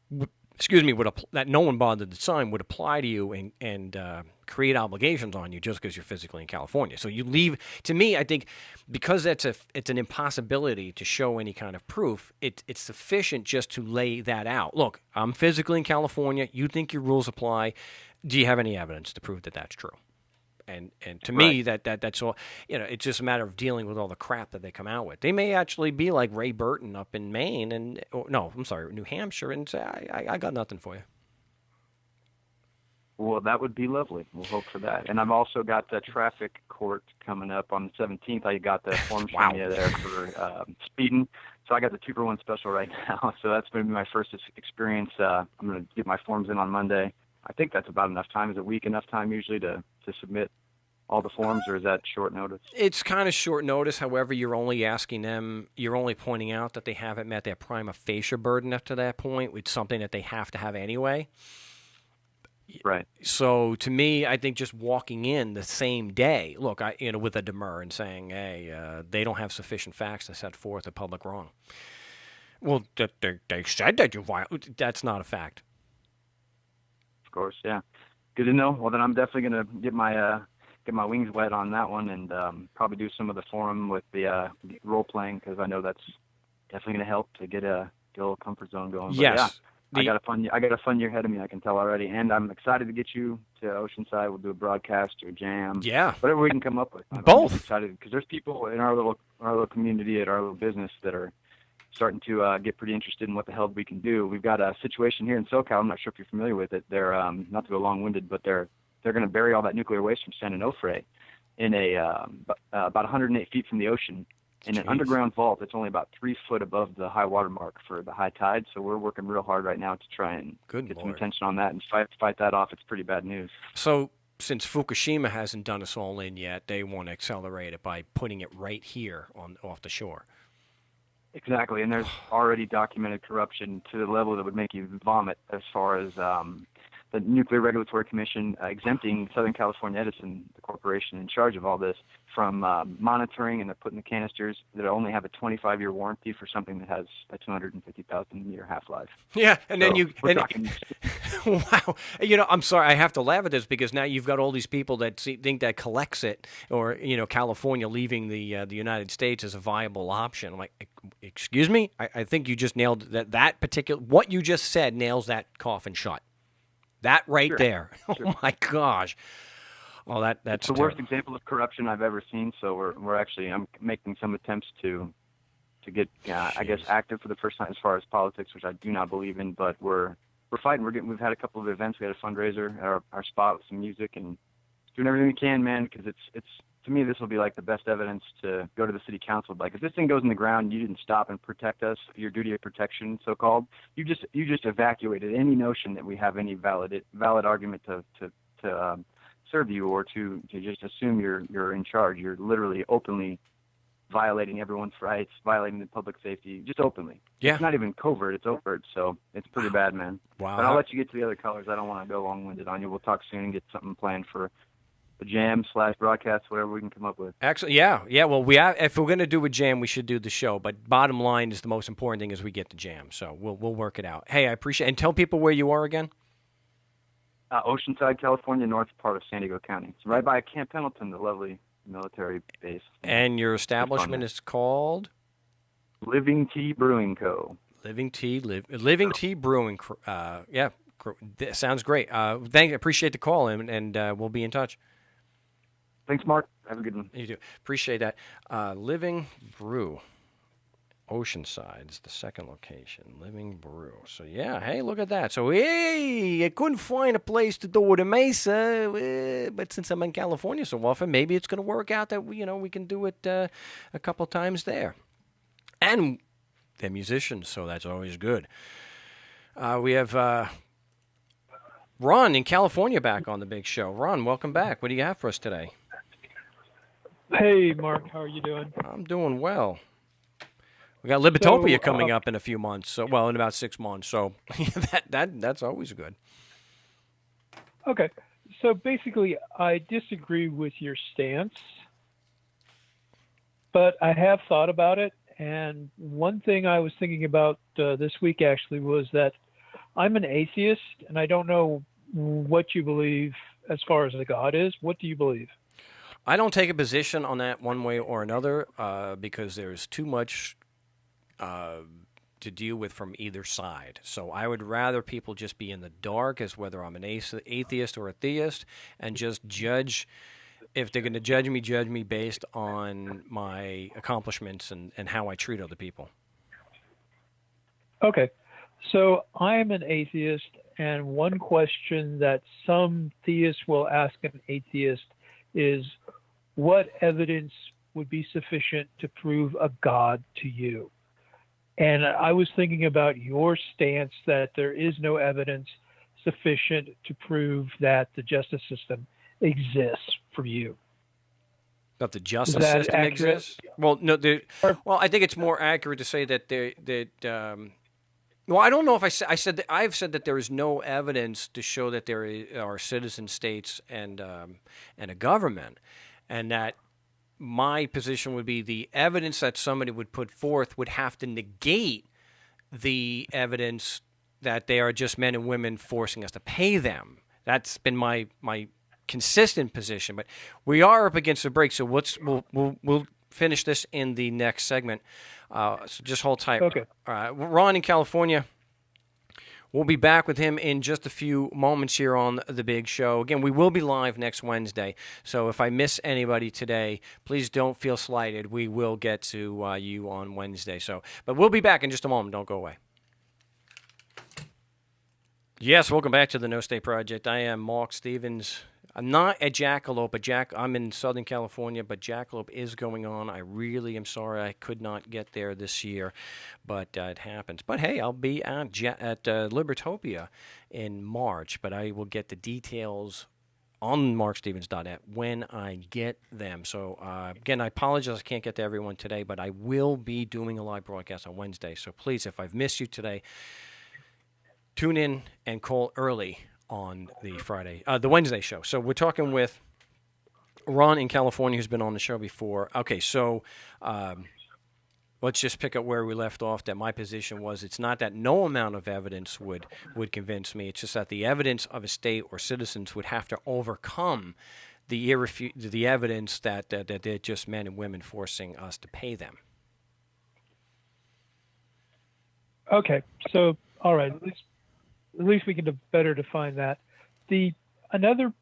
that no one bothered to sign would apply to you and create obligations on you just because you're physically in California. So you leave. To me, I think because it's an impossibility to show any kind of proof, it's sufficient just to lay that out. Look, I'm physically in California. You think your rules apply. Do you have any evidence to prove that that's true? And to me, that's all. It's just a matter of dealing with all the crap that they come out with. They may actually be like Ray Burton up in Maine, New Hampshire, and say, I got nothing for you. Well, that would be lovely. We'll hope for that. And I've also got the traffic court coming up on the 17th. I got the forms from you there for speeding. So I got the 2-for-1 special right now. So that's going to be my first experience. I'm going to get my forms in on Monday. I think that's about enough time. Is a week enough time usually to submit all the forms, or is that short notice? It's kind of short notice. However, you're only pointing out that they haven't met their prima facie burden up to that point with something that they have to have anyway. Right. So to me, I think just walking in the same day, look, with a demur and saying, hey, they don't have sufficient facts to set forth a public wrong. Well, they said that you violated. That's not a fact. Of course, yeah. Good to know. Well, then I'm definitely going to get my wings wet on that one, and probably do some of the forum with the role playing, because I know that's definitely going to help to get a little comfort zone going. But yes. I got a fun year ahead of me, I can tell already, and I'm excited to get you to Oceanside. We'll do a broadcast or a jam, whatever we can come up with. Both. I'm excited because there's people in our little community at our little business that are starting to get pretty interested in what the hell we can do. We've got a situation here in SoCal. I'm not sure if you're familiar with it. They're not to go long-winded, but they're going to bury all that nuclear waste from San Onofre in about 108 feet from the ocean in an underground vault that's only about 3 foot above the high water mark for the high tide. So we're working real hard right now to try and get some attention on that and fight that off. It's pretty bad news. So since Fukushima hasn't done us all in yet, they want to accelerate it by putting it right here off the shore. Exactly, and there's already documented corruption to the level that would make you vomit as far as the Nuclear Regulatory Commission exempting Southern California Edison, the corporation in charge of all this, from monitoring, and they're putting the canisters that only have a 25-year warranty for something that has a 250,000-year half-life. Yeah, and then Wow. I'm sorry. I have to laugh at this because now you've got all these people that think that Calexit or, California leaving the United States is a viable option. I'm like, excuse me? I think you just nailed that particular, what you just said nails that coffin shut. That right Sure. there. Sure. Oh, my gosh. Oh, that's it's the worst example of corruption I've ever seen. So I'm making some attempts to get, I guess, active for the first time as far as politics, which I do not believe in, but we're fighting. We've had a couple of events. We had a fundraiser at our spot with some music and doing everything we can, man, because it's to me, this will be like the best evidence to go to the city council. Like, if this thing goes in the ground, you didn't stop and protect us, your duty of protection, so-called. You just evacuated any notion that we have any valid argument to serve you or to just assume you're in charge. You're literally openly violating everyone's rights, violating the public safety, just openly. Yeah. It's not even covert, it's overt, so it's pretty bad, man. Wow. But I'll let you get to the other colors. I don't want to go long-winded on you. We'll talk soon and get something planned for the jam/broadcast, whatever we can come up with. Actually, yeah. Well, if we're going to do a jam, we should do the show. But bottom line is the most important thing is we get the jam. So we'll work it out. Hey, I appreciate it. And tell people where you are again. Oceanside, California, north part of San Diego County. It's right by Camp Pendleton, the lovely military base. And your establishment is called? Living Tea Brewing Co. Living Tea Brewing. Yeah, sounds great. Appreciate the call, and we'll be in touch. Thanks, Mark. Have a good one. You do. Appreciate that. Living Brew. Oceanside's the second location. Living Brew. So, yeah, hey, look at that. So, hey, I couldn't find a place to do it in Mesa, but since I'm in California so often, maybe it's going to work out that, we can do it a couple times there. And they're musicians, so that's always good. We have Ron in California back on the big show. Ron, welcome back. What do you have for us today? Hey, Mark, how are you doing? I'm doing well. We got Libetopia coming up in a few months. In about 6 months. So that's always good. Okay. So basically, I disagree with your stance, but I have thought about it. And one thing I was thinking about this week actually was that I'm an atheist, and I don't know what you believe as far as the God is. What do you believe? I don't take a position on that one way or another because there's too much to deal with from either side. So I would rather people just be in the dark as whether I'm an atheist or a theist and just judge. If they're going to judge me based on my accomplishments and how I treat other people. Okay. So I'm an atheist, and one question that some theists will ask an atheist is, what evidence would be sufficient to prove a God to you? And I was thinking about your stance that there is no evidence sufficient to prove that the justice system exists for you. That the justice system accurate? Exists? Well, no. Well, I think it's more accurate to say that well, I don't know if I've said that there is no evidence to show that there are citizen states and a government, and that my position would be the evidence that somebody would put forth would have to negate the evidence that they are just men and women forcing us to pay them. That's been my consistent position. But we are up against the break, so we'll finish this in the next segment. So just hold tight. Okay. All right. Ron in California. We'll be back with him in just a few moments here on the big show. Again, we will be live next Wednesday, so if I miss anybody today, please don't feel slighted. We will get to you on Wednesday. But we'll be back in just a moment. Don't go away. Yes, welcome back to the No State Project. I am Mark Stevens. I'm not at Jackalope, but I'm in Southern California, but Jackalope is going on. I really am sorry I could not get there this year, but it happens. But hey, I'll be at Libertopia in March, but I will get the details on markstevens.net when I get them. So again, I apologize I can't get to everyone today, but I will be doing a live broadcast on Wednesday. So please, if I've missed you today, tune in and call early on the Wednesday show. So we're talking with Ron in California, who's been on the show before. Okay, so let's just pick up where we left off, that my position was it's not that no amount of evidence would convince me. It's just that the evidence of a state or citizens would have to overcome the evidence that they're just men and women forcing us to pay them. Okay, so all right, at least we can better define that. Another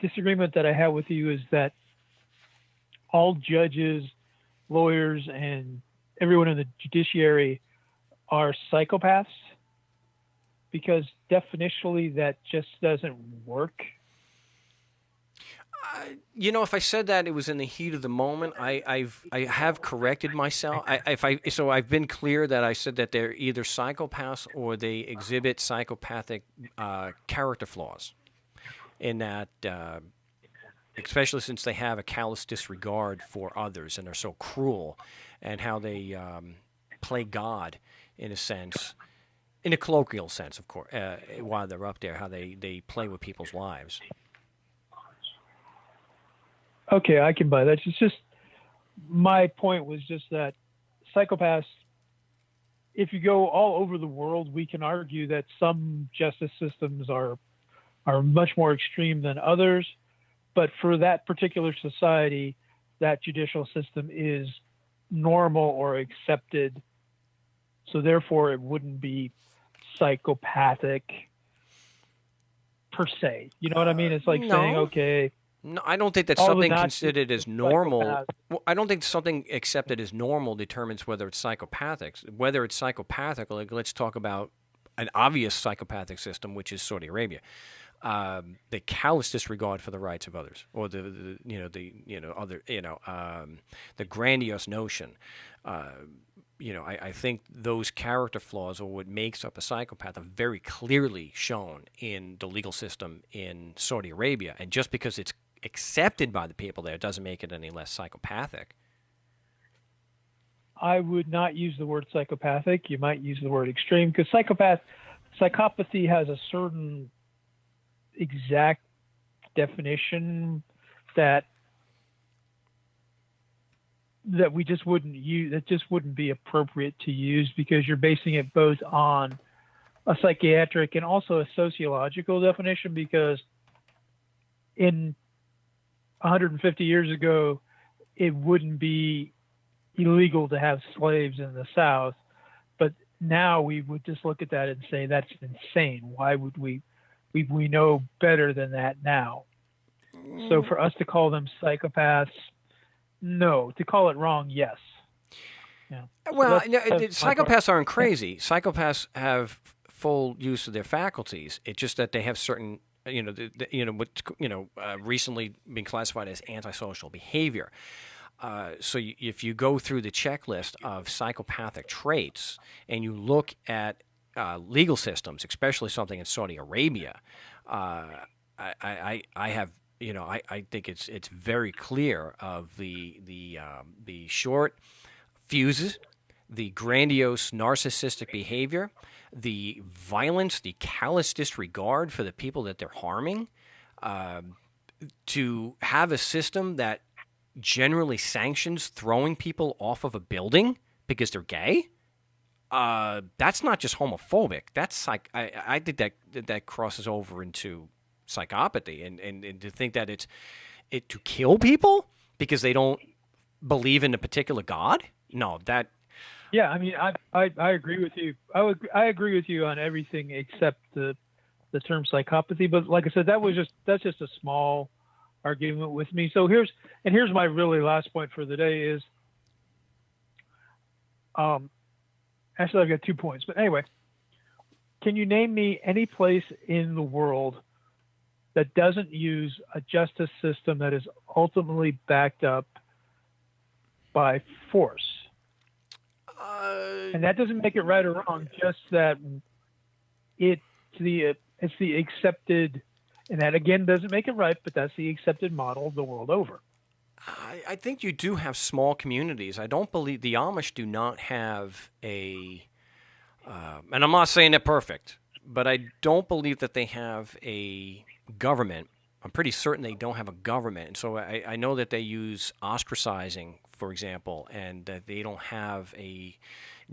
disagreement that I have with you is that all judges, lawyers, and everyone in the judiciary are psychopaths, because definitionally that just doesn't work. If I said that it was in the heat of the moment, I have corrected myself. So I've been clear that I said that they're either psychopaths or they exhibit psychopathic character flaws. In that, especially since they have a callous disregard for others and are so cruel, and how they play God in a sense, in a colloquial sense, of course, while they're up there, how they play with people's lives. Okay, I can buy that. It's just my point was just that psychopaths, if you go all over the world, we can argue that some justice systems are much more extreme than others. But for that particular society, that judicial system is normal or accepted. So therefore, it wouldn't be psychopathic per se. You know what I mean? It's like saying, okay. No, I don't think that something considered as normal. Well, I don't think something accepted as normal determines whether it's psychopathic. Whether it's psychopathic, like let's talk about an obvious psychopathic system, which is Saudi Arabia. The callous disregard for the rights of others, or the grandiose notion. I think those character flaws, or what makes up a psychopath, are very clearly shown in the legal system in Saudi Arabia. And just because it's accepted by the people there doesn't make it any less psychopathic. I would not use the word psychopathic. You might use the word extreme, because psychopathy has a certain exact definition that we just wouldn't use. That just wouldn't be appropriate to use, because you're basing it both on a psychiatric and also a sociological definition. Because in 150 years ago, it wouldn't be illegal to have slaves in the South, but now we would just look at that and say that's insane. Why would we know better than that now? So for us to call them psychopaths, no. To call it wrong, yes. Yeah. Well, psychopaths aren't crazy. Psychopaths have full use of their faculties. It's just that they have certain, recently been classified as antisocial behavior. So if you go through the checklist of psychopathic traits and you look at legal systems, especially something in Saudi Arabia, I think it's very clear of the short fuses, the grandiose narcissistic behavior, the violence, the callous disregard for the people that they're harming, to have a system that generally sanctions throwing people off of a building because they're gay. That's not just homophobic. That's I think that crosses over into psychopathy, and to think that it's to kill people because they don't believe in a particular god. No, that. Yeah, I mean, I agree with you. I agree with you on everything except the term psychopathy. But like I said, that's just a small argument with me. So here's my really last point for the day is, actually I've got 2 points, but anyway, can you name me any place in the world that doesn't use a justice system that is ultimately backed up by force? And that doesn't make it right or wrong, just that it's the accepted, and that again doesn't make it right, but that's the accepted model the world over. I think you do have small communities. I don't believe the Amish do not have and I'm not saying they're perfect, but I don't believe that they have a government. I'm pretty certain they don't have a government. And so I know that they use ostracizing for example, and that they don't have a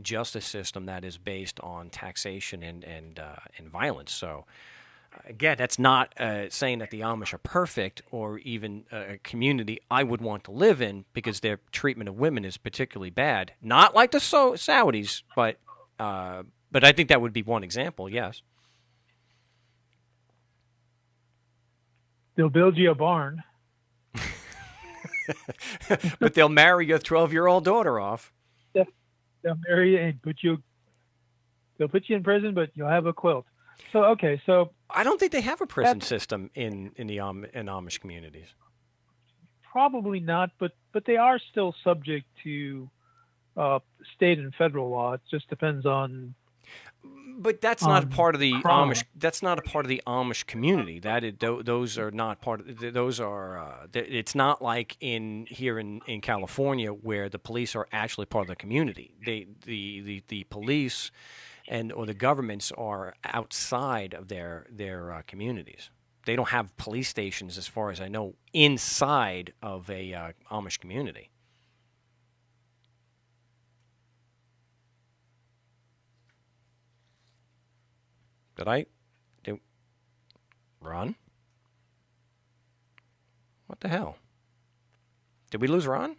justice system that is based on taxation and violence. So, again, that's not saying that the Amish are perfect or even a community I would want to live in, because their treatment of women is particularly bad. Not like the Saudis, but I think that would be one example. Yes. They'll build you a barn. But they'll marry your 12-year-old daughter off. They'll marry you and they'll put you in prison, but you'll have a quilt. So, okay, so I don't think they have a prison system in Amish communities. Probably not, but they are still subject to state and federal law. It just depends on. But that's not a part of the crime. Amish. That's not a part of the Amish community. Those are not part of. Those are. It's not like here in California where the police are actually part of the community. The police or the governments are outside of their communities. They don't have police stations, as far as I know, inside of a Amish community. Ron? What the hell? Did we lose Ron?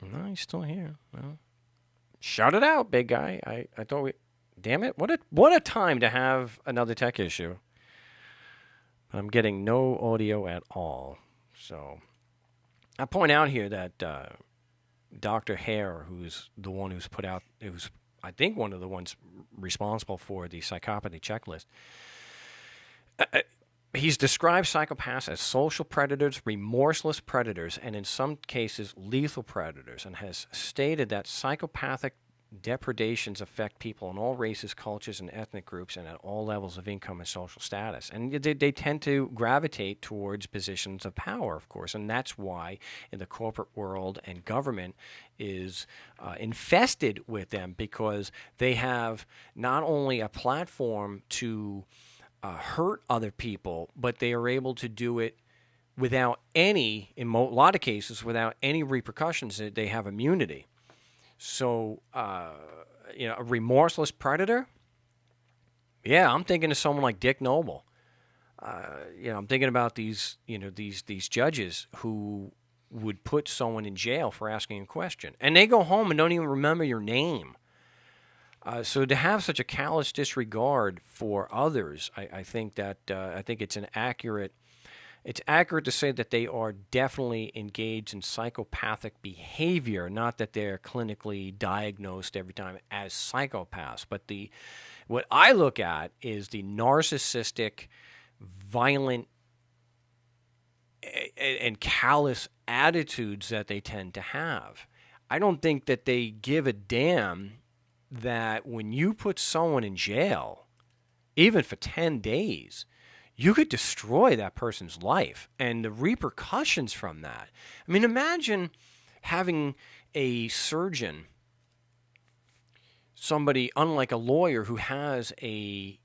No, he's still here. Well, shout it out, big guy. I thought we... Damn it. What a time to have another tech issue. I'm getting no audio at all. So I point out here that Dr. Hare, who's the one who's put out... who's I think one of the ones responsible for the psychopathy checklist. He's described psychopaths as social predators, remorseless predators, and in some cases lethal predators, and has stated that psychopathic depredations affect people in all races, cultures, and ethnic groups, and at all levels of income and social status. And they tend to gravitate towards positions of power, of course, and that's why in the corporate world and government is infested with them, because they have not only a platform to hurt other people, but they are able to do it without any, in a lot of cases, without any repercussions. They have immunity. So, a remorseless predator? Yeah, I'm thinking of someone like Dick Noble. I'm thinking about these judges who would put someone in jail for asking a question, and they go home and don't even remember your name. So to have such a callous disregard for others, I think it's accurate. It's accurate to say that they are definitely engaged in psychopathic behavior, not that they're clinically diagnosed every time as psychopaths. But what I look at is the narcissistic, violent, and callous attitudes that they tend to have. I don't think that they give a damn that when you put someone in jail, even for 10 days, you could destroy that person's life and the repercussions from that. I mean, imagine having a surgeon, somebody unlike a lawyer who has a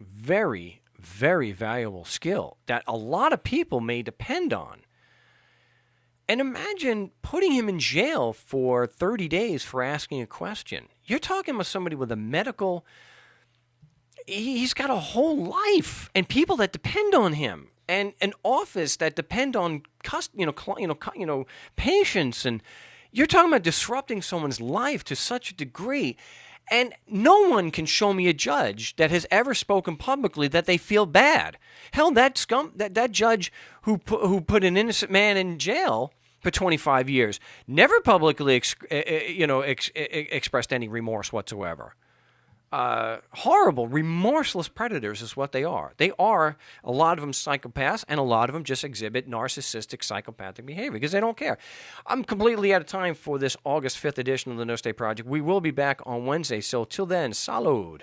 very, very valuable skill that a lot of people may depend on. And imagine putting him in jail for 30 days for asking a question. You're talking about somebody with a medical... He's got a whole life and people that depend on him, and an office that depend on patients, and you're talking about disrupting someone's life to such a degree. And no one can show me a judge that has ever spoken publicly that they feel bad. Hell, that judge who put an innocent man in jail for 25 years never publicly expressed any remorse whatsoever. Horrible, remorseless predators is what they are. They are, a lot of them, psychopaths, and a lot of them just exhibit narcissistic, psychopathic behavior because they don't care. I'm completely out of time for this August 5th edition of the No State Project. We will be back on Wednesday, so till then, salud.